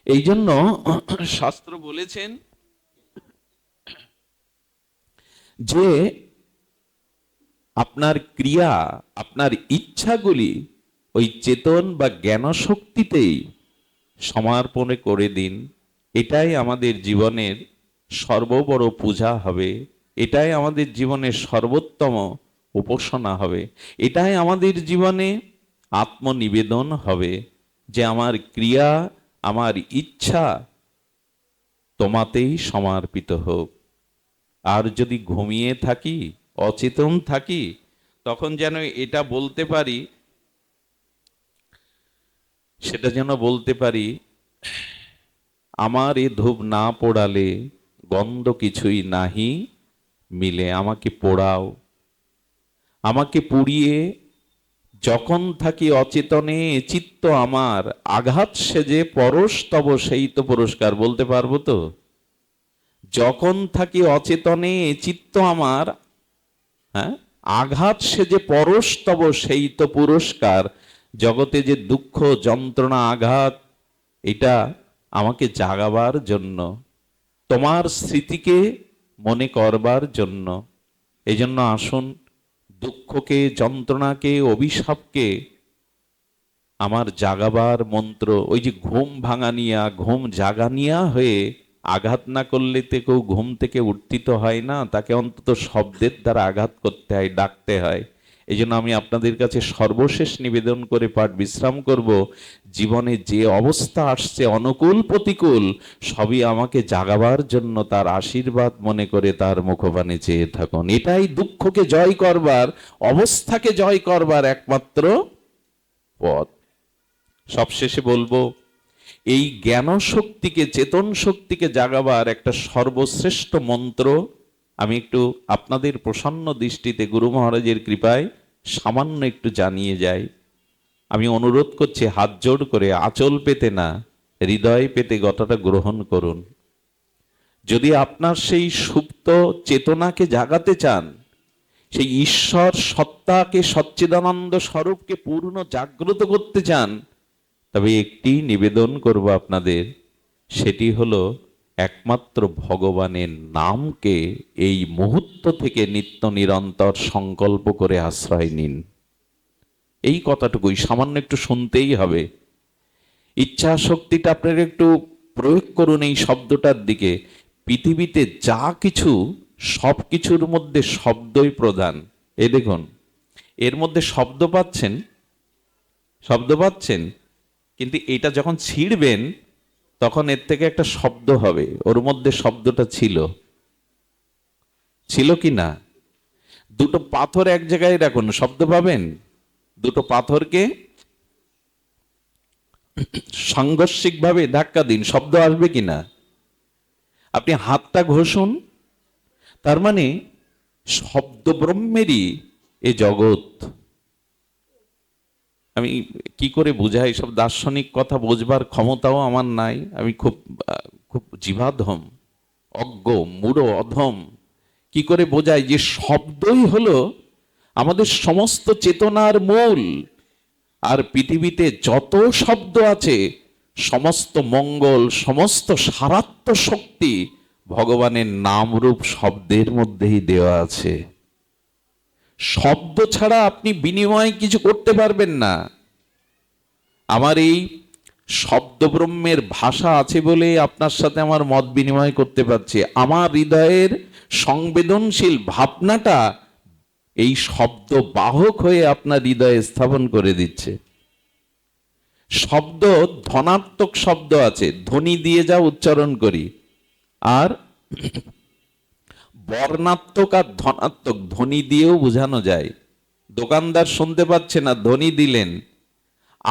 এই জন্য শাস্ত্র বলেছেন যে আপনার ক্রিয়া, আপনার ইচ্ছাগুলি ওই চেতন বা জ্ঞান শক্তিতেই সমর্পণ করে দিন। এটাই আমাদের জীবনের সর্ববড় পূজা হবে, এটাই আমাদের জীবনের সর্বোত্তম উপাসনা হবে, এটাই আমাদের জীবনে আত্মনিবেদন হবে যে আমার ক্রিয়া, আমার ইচ্ছা তোমাতেই সমর্পিত হোক। আর যদি ঘুমিয়ে থাকি, অচেতন থাকি, তখন যেন এটা বলতে পারি, সেটা যেন বলতে পারি, আমার এ ধূপ না পোড়ালে গন্ধ কিছুই নাহি মিলে, আমাকে পোড়াও। আমাকে পুড়িয়ে যখন থাকি অচেতনে চিত্ত আমার, আঘাত সেজে পরশ তব সেই তো পুরস্কার। বলতে পারবো তো? যখন থাকি অচেতনে চিত্ত আমার, হ্যাঁ, আঘাত সেজে পরশ তব সেই তো পুরস্কার। জগতে যে দুঃখ যন্ত্রণা আঘাত, এটা আমাকে জাগাবার জন্য, তোমার স্মৃতিকে মনে করবার জন্য। এই জন্য আসুন দুঃখকে, যন্ত্রণাকে, অভিশাপকে আমার জাগাবার মন্ত্র, ওই যে ঘুম ভাঙানিয়া, ঘুম জাগানিয়া হয়ে আঘাত না করলে তো কেউ ঘুম থেকে উত্থিত হয় না, তাকে অন্তত শব্দের দ্বারা আঘাত করতে হয়, ডাকতে হয়। এই জন্য আমি আপনাদের কাছে সর্বশেষ নিবেদন করে পাঠ বিশ্রাম করব, জীবনে যে অবস্থা আসছে অনুকূল প্রতিকূল, সবই আমাকে জাগাবার জন্য তার আশীর্বাদ মনে করে তার মুখপানে চেয়ে থাকুন। এটাই দুঃখকে জয় করবার, অবস্থাকে জয় করবার একমাত্র পথ। সবশেষে বলবো, এই জ্ঞান শক্তিকে, চেতন শক্তিকে জাগাবার একটা সর্বশ্রেষ্ঠ মন্ত্র আমি একটু আপনাদের প্রসন্ন দৃষ্টিতে গুরু মহারাজের কৃপায় সামান্য একটু জানিয়ে যাই। আমি অনুরোধ করছি হাত জোড় করে, আঁচল পেতে না, হৃদয় পেতে কথাটা গ্রহণ করুন। যদি আপনার সেই সুপ্ত চেতনাকে জাগাতে চান, সেই ঈশ্বর সত্তাকে, সচ্চিদানন্দ স্বরূপকে পূর্ণ জাগ্রত করতে চান, তবে একটি নিবেদন করব আপনাদের, সেটি হলো একমাত্র ভগবানের নামকে এই মুহূর্ত থেকে নিত্য নিরন্তর সংকল্প করে আশ্রয় নিন। এই কথাটুকুই সামান্য একটু শুনতেই হবে। ইচ্ছা শক্তিটা আপনারা একটু প্রয়োগ করুন এই শব্দটার দিকে। পৃথিবীতে যা কিছু, সব কিছুর মধ্যে শব্দই প্রধান। এই দেখুন, এর মধ্যে শব্দ পাচ্ছেন, শব্দ পাচ্ছেন, কিন্তু এটা যখন ছিঁড়বেন তখন এর থেকে একটা শব্দ হবে। ওর মধ্যে শব্দটা ছিল, ছিল কি না? দুটো পাথর এক জায়গায় রাখুন, শব্দ পাবেন? দুটো পাথরকে সাংঘর্ষিক ভাবে ধাক্কা দিন, শব্দ আসবে কিনা? আপনি হাতটা ঘষুন, তার মানে শব্দ ব্রহ্মেরই এ জগৎ। আমি কি করে বুঝাই, সব দার্শনিক কথা বোঝবার ক্ষমতাও আমার নাই। আমি খুব খুব জীবাধম, অজ্ঞ, মূঢ়, অধম। কি করে বোঝাই যে শব্দই হলো আমাদের সমস্ত চেতনার মূল। আর পৃথিবীতে যত শব্দ আছে, সমস্ত মঙ্গল, সমস্ত সারাত্ম শক্তি ভগবানের নাম রূপ শব্দের মধ্যেই দেওয়া আছে। শব্দ ছাড়া আপনি বিনিময় কিছু করতে পারবেন না। আমার এই শব্দ ব্রহ্মের ভাষা আছে বলে আপনার সাথে আমার মত বিনিময় করতে পারছি। আমার হৃদয়ের সংবেদনশীল ভাবনাটা এই শব্দ বাহক হয়ে আপনার হৃদয়ে স্থাপন করে দিচ্ছে। শব্দ ধনাত্মক শব্দ আছে, ধ্বনি দিয়ে যা উচ্চারণ করি, আর বর্ণাত্মক আর ধনাত্মক ধ্বনি দিয়েও বোঝানো যায়। দোকানদার শুনতে পাচ্ছে না, ধ্বনি দিলেন।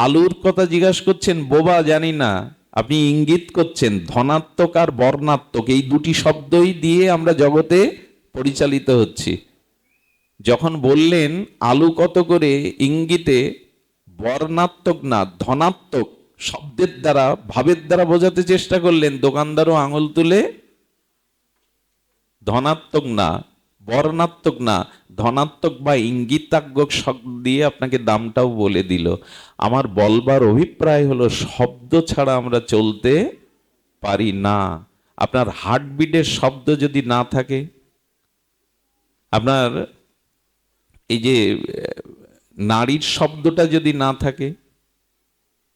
আলুর কথা জিজ্ঞাসা করছেন, বোবা জানি না, আপনি ইঙ্গিত করছেন। ধনাত্মক আর বর্ণাত্মক এই দুটি শব্দই দিয়ে আমরা জগতে পরিচালিত হচ্ছি। যখন বললেন আলু কত করে, ইঙ্গিতে বর্ণাত্মক না ধনাত্মক শব্দের দ্বারা, ভাবের দ্বারা বোঝাতে চেষ্টা করলেন। দোকানদারও আঙুল তুলে ধনাত্মক না, বর্ণাত্মক না, ধনাত্মক বা ইঙ্গিতাত্মক শব্দ দিয়ে আপনাকে দামটাও বলে দিল। আমার বলবার অভিপ্রায় হলো, শব্দ ছাড়া আমরা চলতে পারি না। আপনার হার্টবিটের শব্দ যদি না থাকে, আপনার এই যে নাড়ির শব্দটা যদি না থাকে,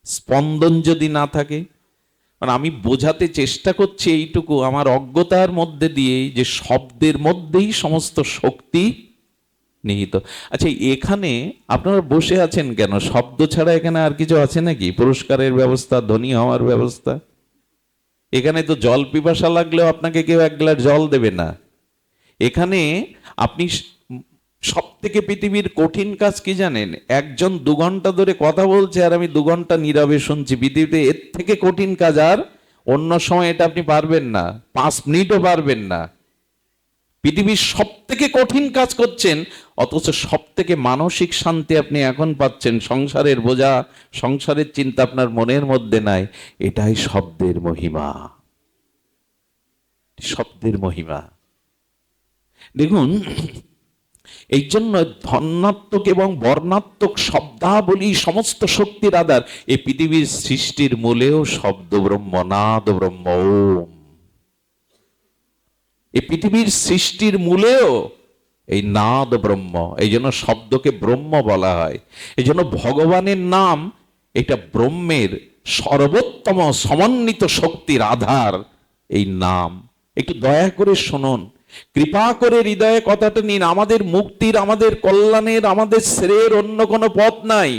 স্পন্দন যদি না থাকে, কারণ আমি বোঝাতে চেষ্টা করছি এইটুকু আমার অজ্ঞতার মধ্যে দিয়ে, যে শব্দের মধ্যেই সমস্ত শক্তি নিহিত। আচ্ছা, এখানে আপনারা বসে আছেন কেন? শব্দ ছাড়া এখানে আর কিছু আছে নাকি? পুরস্কারের ব্যবস্থা, ধনী হওয়ার ব্যবস্থা? এখানে তো জল পিপাসা লাগলেও আপনাকে কেউ এক গ্লাস জল দেবে না। এখানে আপনি সব থেকে পৃথিবীর কঠিন কাজ কি জানেন? একজন 2 ঘন্টা ধরে কথা বলছে আর আমি 2 ঘন্টা নীরবে শুনছি। পৃথিবীতে এর থেকে কঠিন কাজ আর অন্য সময় এটা আপনি পারবেন না, 5 মিনিটও পারবেন না। পৃথিবীর সব থেকে কঠিন কাজ করছেন, অথচ সব থেকে মানসিক শান্তি আপনি এখন পাচ্ছেন। সংসারের বোঝা, সংসারের চিন্তা আপনার মনের মধ্যে নাই। এটাই শব্দের মহিমা, শব্দের মহিমা। দেখুন, এই জন্য ধনাত্মক এবং বর্ণাত্মক শব্দাবলী সমস্ত শক্তির আধার। এই পৃথিবীর সৃষ্টির মূলেও শব্দ ব্রহ্ম, নাদ ব্রহ্ম, ওম। এই পৃথিবীর সৃষ্টির মূলেও এই নাদ ব্রহ্ম। এই জন্য শব্দকে ব্রহ্ম বলা হয়। এই জন্য ভগবানের নাম এটা ব্রহ্মের সর্বোত্তম সমন্বিত শক্তির আধার। এই নাম একটু দয়া করে শুনুন, কৃপা করে হৃদয়ে কথাটা নিন। আমাদের মুক্তির, আমাদের কল্যাণের, আমাদের শ্রেয়ের অন্য কোনো পথ নাই।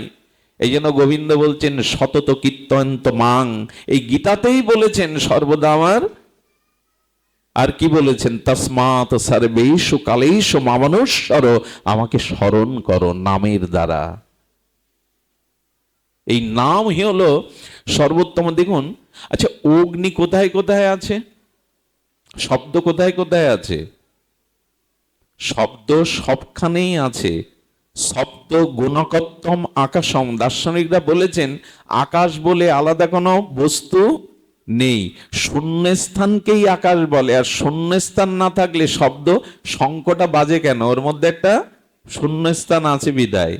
এই জন্য গোবিন্দ বলছেন সতত কীর্তন্ত মাং। এই গীতাতেই বলেছেন সর্বদা আমার, আর কি বলেছেন? তস্মাৎ সর্বেষু কালেষু মামনুষ্যর, আমাকে স্মরণ করো নামের দ্বারা। এই নামই হলো সর্বোত্তম। দেখুন, আচ্ছা, অগ্নি কোথায় কোথায় আছে? শব্দ কোথায় কোথায় আছে? শব্দ সবখানেই আছে। শব্দ গুণকত্তম আকাশম। দার্শনিকরা বলেছেন আকাশ বলে আলাদা কোনো বস্তু নেই, শূন্যস্থানকেই আকাশ বলে। আর শূন্যস্থান না থাকলে শব্দ শঙ্কটা বাজে কেন? ওর মধ্যে একটা শূন্যস্থান আছে বিদায়।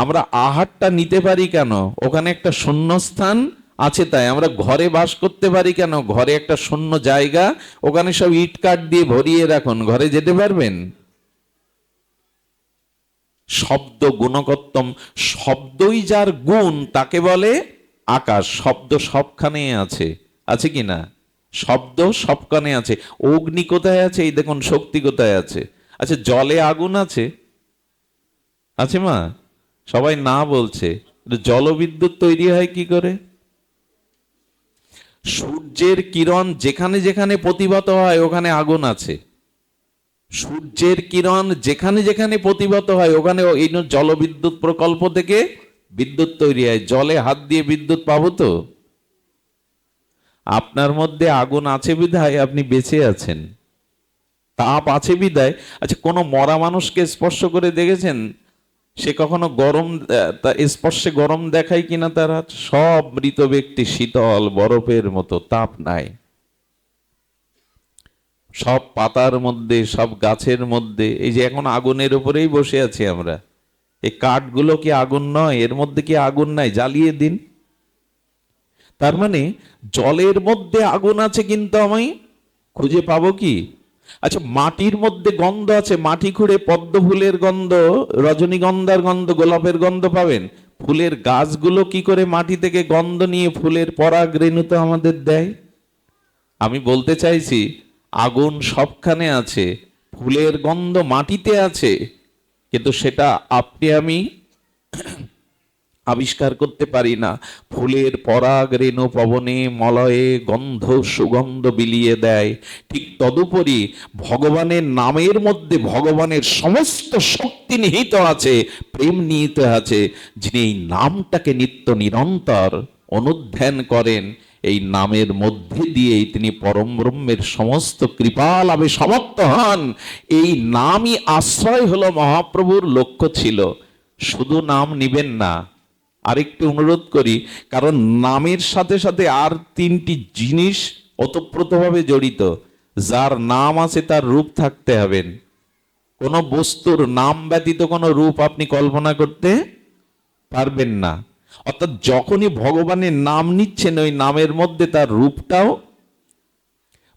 আমরা আহারটা নিতে পারি কেন? ওখানে একটা শূন্যস্থান আছে। তাই আমরা ঘরে বাস করতে পারি কেন? ঘরে একটা শূন্য জায়গা, ওখানে সব ইট কাঠ দিয়ে ভরিয়ে রাখুন, ঘরে যেতে পারবেন? শব্দ গুণকত্তম, শব্দই যার গুণ তাকে বলে আকাশ। শব্দ সবখানে আছে, আছে কি না? শব্দ সবখানে আছে। অগ্নি কোথায় আছে? এই দেখুন, শক্তি কোথায় আছে? আচ্ছা, জলে আগুন আছে? আছে মা? সবাই না বলছে। জলবিদ্যুৎ তৈরি হয় কি করে? সূর্যের কিরণ যেখানে যেখানে প্রতিভাত হয় ওখানে আগুন আছে। সূর্যের কিরণ যেখানে যেখানে প্রতিভাত হয় ওখানে এই জলবিদ্যুৎ প্রকল্প থেকে বিদ্যুৎ তৈরি হয়। জলে হাত দিয়ে বিদ্যুৎ পাবো তো? আপনার মধ্যে আগুন আছে বিধায় আপনি বেঁচে আছেন, তাপ আছে বিধায়। আচ্ছা, কোনো মরা মানুষকে স্পর্শ করে দেখেছেন? সে কখনো গরম, স্পর্শে গরম দেখায় কিনা? তারা সব মৃত ব্যক্তি শীতল বরফের মতো, তাপ নাই। সব পাতার মধ্যে, সব গাছের মধ্যে, এই যে এখন আগুনের উপরেই বসে আছি আমরা, এই কাঠগুলো কি আগুন নয়? এর মধ্যে কি আগুন নাই? জ্বালিয়ে দিন। তার মানে জলের মধ্যে আগুন আছে, কিন্তু আমি খুঁজে পাবো কি? আচ্ছা, মাটির মধ্যে গন্ধ আছে, মাটি খুঁড়ে পদ্ম ফুলের গন্ধ, রজনীগন্ধার গন্ধ, গোলাপের গন্ধ পাবেন। ফুলের গাছগুলো কি করে মাটি থেকে গন্ধ নিয়ে ফুলের পরাগ রেণু তো আমাদের দেয়। আমি বলতে চাইছি, আগুন সবখানে আছে, ফুলের গন্ধ মাটিতে আছে, কিন্তু সেটা আপনি আমি আবিষ্কার করতে পারি না। ফুলের পরাগ রেণু পবনে মলয়ে গন্ধ সুগন্ধ বিলিয়ে দেয়। ঠিক তদুপরি ভগবানের নামের মধ্যে ভগবানের সমস্ত শক্তি নিহিত আছে, প্রেম নিহিত আছে। যিনি এই নামটাকে নিত্য নিরন্তর অনুধ্যান করেন, এই নামের মধ্যে দিয়েই তিনি পরম ব্রহ্মের সমস্ত কৃপা লাভে সমর্থ হন। এই নামই আশ্রয় হলো মহাপ্রভুর লক্ষ্য ছিল। শুধু নাম নিবেন না, আরেকটু অনুরোধ করি, কারণ নামের সাথে সাথে আর তিনটি জিনিস ওতপ্রোতভাবে জড়িত। যার নাম আছে তার রূপ থাকতে হবেন। কোন বস্তুর নাম ব্যতীত কোনো রূপ আপনি কল্পনা করতে পারবেন না। অর্থাৎ যখনই ভগবানের নাম নিচ্ছেন, ওই নামের মধ্যে তার রূপটাও,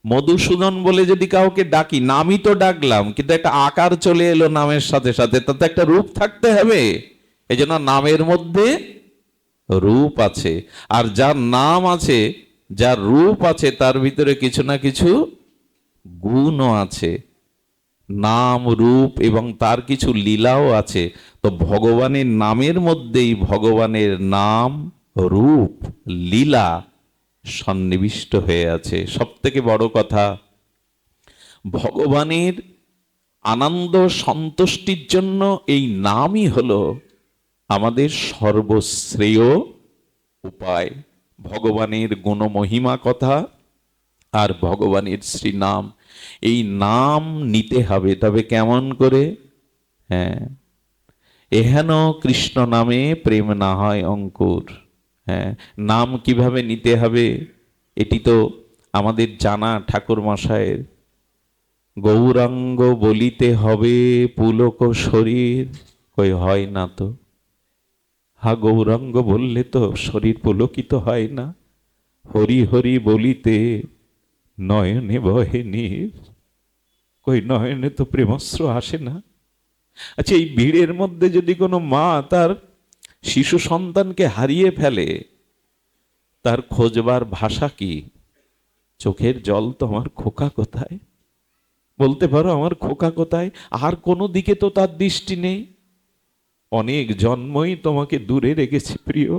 মধুসূদন বলে যদি কাউকে ডাকি, নামই তো ডাকলাম, কিন্তু একটা আকার চলে এলো নামের সাথে সাথে, তাতে একটা রূপ থাকতে হবে। এই জন্য নামের মধ্যে রূপ আছে। আর যার নাম আছে, যার রূপ আছে, তার ভিতরে কিছু না কিছু গুণও আছে। নাম, রূপ এবং তার কিছু লীলাও আছে। তো ভগবানের নামের মধ্যেই ভগবানের নাম, রূপ, লীলা সন্নিবিষ্ট হয়ে আছে। সব থেকে বড় কথা, ভগবানের আনন্দ সন্তুষ্টির জন্য এই নামই হলো আমাদের সর্বশ্রেয় উপায়। ভগবানের গুণমহিমা কথা আর ভগবানের শ্রীনাম, এই নাম নিতে হবে। তবে কেমন করে? হ্যাঁ, এহেন কৃষ্ণ নামে প্রেম না হয় অঙ্কুর। হ্যাঁ, নাম কিভাবে নিতে হবে এটি তো আমাদের জানা ঠাকুর মশায়ের। গৌরাঙ্গ বলিতে হবে পুলক শরীর, কই হয় না তো। হা, গৌরাঙ্গ বললে তো শরীর পুলকিত হয় না। হরি হরি বলিতে নয়নে বহে নীর, কই নয়নে তো প্রেমস্র আসে না। আচ্ছা, এই ভিড়ের মধ্যে যদি কোনো মা তার শিশু সন্তানকে হারিয়ে ফেলে, তার খোঁজবার ভাষা কি? চোখের জল তো আমার খোকা কোথায়, বলতে পারো আমার খোকা কোথায়? আর কোনো দিকে তো তার দৃষ্টি নেই। অনেক জন্মই তোমাকে দূরে রেখেছি প্রিয়।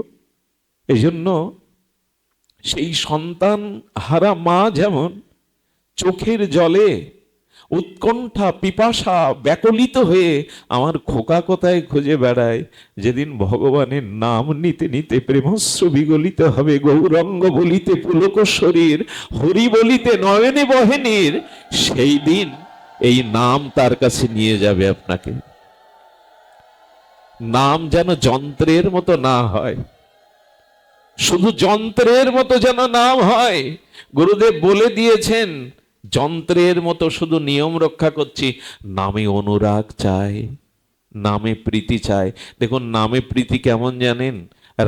এজন্য সেই সন্তান হারা মা যেমন চোখের জলে উৎকণ্ঠা পিপাসা ব্যাকুলিত হয়ে আমার খোকা কোথায় খুঁজে বেড়ায়, যেদিন ভগবানের নাম নিতে নিতে প্রেমস্র বিগলিত হবে, গৌরঙ্গ বলিতে পুলক শরীর, হরি বলিতে নয়নে বহে নীর, সেই দিন এই নাম তার কাছে নিয়ে যাবে আপনাকে। নাম যেন যন্ত্রের মতো না হয়, শুধু যন্ত্রের মতো যেন নাম হয়। গুরুদেব বলে দিয়েছেন, যন্ত্রের মতো শুধু নিয়ম রক্ষা করছি, নামে অনুরাগ চাই, নামে প্রীতি চাই। দেখুন নামে প্রীতি কেমন জানেন?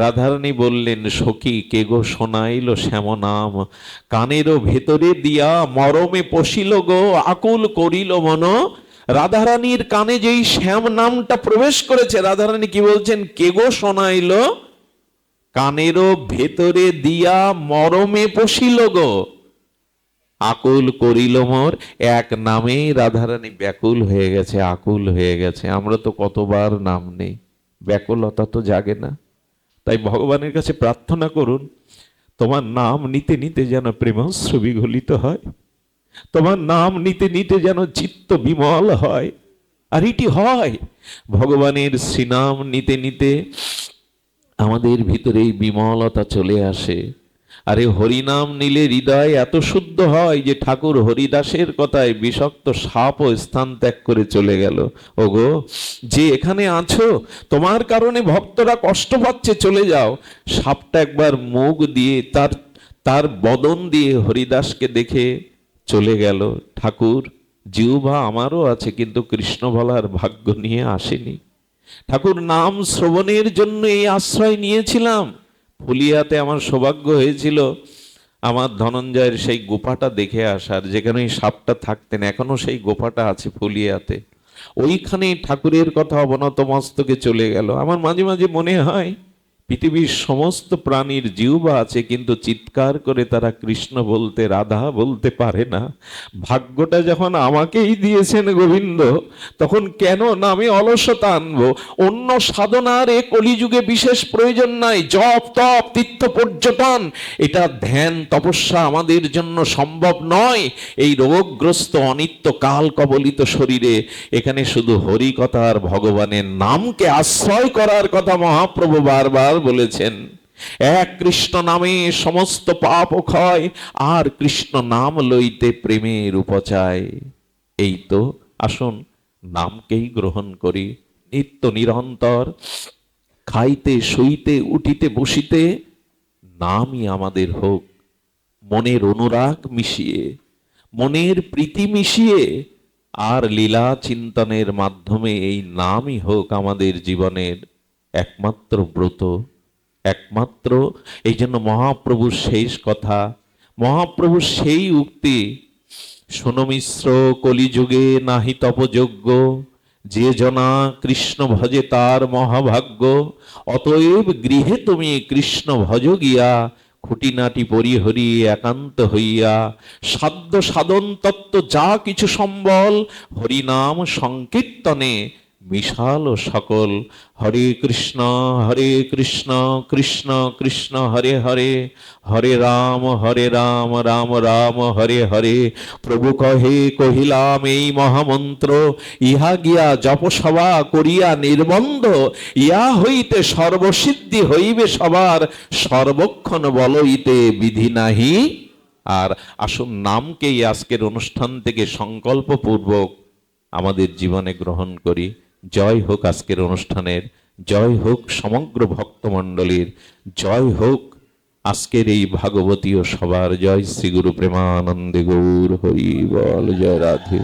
রাধারানী বললেন, সখী কে গো শোনাইল শ্যাম নাম, কানেরও ভেতরে দিয়া মরমে পশিল গো, আকুল করিল মন। রাধারানীর কানে যেই শ্যাম নামটা প্রবেশ করেছে, রাধারানী কি বলছেন? কে গো শোনাইল, কানেরও ভেতরে দিয়া মরমে পশিল গো, আকুল করিল মোর। এক নামে রাধারানী ব্যাকুল হয়ে গেছে, আকুল হয়ে গেছে। আমরা তো কতবার নাম নেই, ব্যাকুলতা তো জাগে না। তাই ভগবানের কাছে প্রার্থনা করুন, তোমার নাম নিতে নিতে যেন প্রেমস্র বিগলিত হয়, তোমার নাম নিতে নিতে যেন চিত্ত বিমল হয়। আর এটি হয় ভগবানের শ্রীনাম নিতে নিতে আমাদের ভিতরে এই বিমলতা চলে আসে। আরে হরিনাম নিলে হৃদয় এত শুদ্ধ হয় যে ঠাকুর হরিদাসের কথায় বিষাক্ত সাপও স্থান ত্যাগ করে চলে গেল। ওগো, যে এখানে আছো, তোমার কারণে ভক্তরা কষ্ট পাচ্ছে, চলে যাও। সাপটা একবার মুখ দিয়ে তার বদন দিয়ে হরিদাসকে দেখে চলে গেল। ঠাকুর, জিহ্বা আমারও আছে, কিন্তু কৃষ্ণ বলার ভাগ্য নিয়ে আসেনি। ঠাকুর, নাম শ্রবণের জন্য এই আশ্রয় নিয়েছিলাম। ফুলিয়াতে আমার সৌভাগ্য হয়েছিল, আমার ধনঞ্জয়ের সেই গোপাটা দেখে আসার, যেখানে ওই সাপটা থাকতেন, এখনো সেই গোপাটা আছে ফুলিয়াতে। ওইখানে ঠাকুরের কথা অবনত মস্তকে চলে গেল। আমার মাঝে মাঝে মনে হয় পৃথিবীর সমস্ত প্রাণীর জিহ্বা আছে, কিন্তু চিৎকার করে তারা কৃষ্ণ বলতে, রাধা বলতে পারে না। ভাগ্যটা যখন আমাকেই দিয়েছেন গোবিন্দ, তখন কেন নামে অলসতা আনবো? অন্য সাধনার এ কলিযুগে বিশেষ প্রয়োজন নাই। জপ তপ তীর্থ পর্যটন, এটা ধ্যান তপস্যা আমাদের জন্য সম্ভব নয়। এই রোগগ্রস্ত অনিত্য কাল কবলিত শরীরে এখানে শুধু হরি কথা আর ভগবানের নামকে আশ্রয় করার কথা মহাপ্রভু বারবার বলেছেন। এক কৃষ্ণ নামে সমস্ত পাপ ক্ষয়, আর কৃষ্ণ নাম লইতে প্রেমের উপচায়। এই তো, আসুন নামকেই গ্রহণ করি নিত্য নিরন্তর। খাইতে শুইতে উঠিতে বসিতে নামই আমাদের হোক। মনের অনুরাগ মিশিয়ে, মনের প্রীতি মিশিয়ে, আর লীলা চিন্তনের মাধ্যমে এই নামই হোক আমাদের জীবনের একমাত্র ব্রত, একমাত্র। এই জন্য মহাপ্রভুর শেষ কথা, মহাপ্রভুর সেই উক্তি, শোনো মিশ্র কলিযুগে নাহি তপযোগ্য, যে জনা কৃষ্ণ ভজে তার মহাভাগ্য। অতএব গৃহে তুমি কৃষ্ণ ভজ গিয়া, খুঁটিনাটি পরিহরি একান্ত হইয়া। সাধ্য সাধন তত্ত্ব যা কিছু সম্বল, হরিনাম সংকীর্তনে বিশাল সকল। হরে কৃষ্ণ কৃষ্ণ কৃষ্ণ হরে হরে, হরে রাম রাম রাম হরে হরে। প্রভু কহে কহিলাম এই মহামন্ত্র, ইহা গিয়া জপসভা করিয়া নির্বন্ধ। ইহা হইতে সর্বসিদ্ধি হইবে সবার, সর্বক্ষণ বলইতে বিধি নাহি। আর আসুন নামকেই আজকের অনুষ্ঠান থেকে সংকল্পপূর্বক আমাদের জীবনে গ্রহণ করি। জয় হোক আজকের অনুষ্ঠানের, জয় হোক সমগ্র ভক্তমণ্ডলীর, জয় হোক আজকের এই ভাগবতীয় সবার। জয় শ্রী গুরু প্রেমানন্দে গৌর হরি বল, জয় রাধে।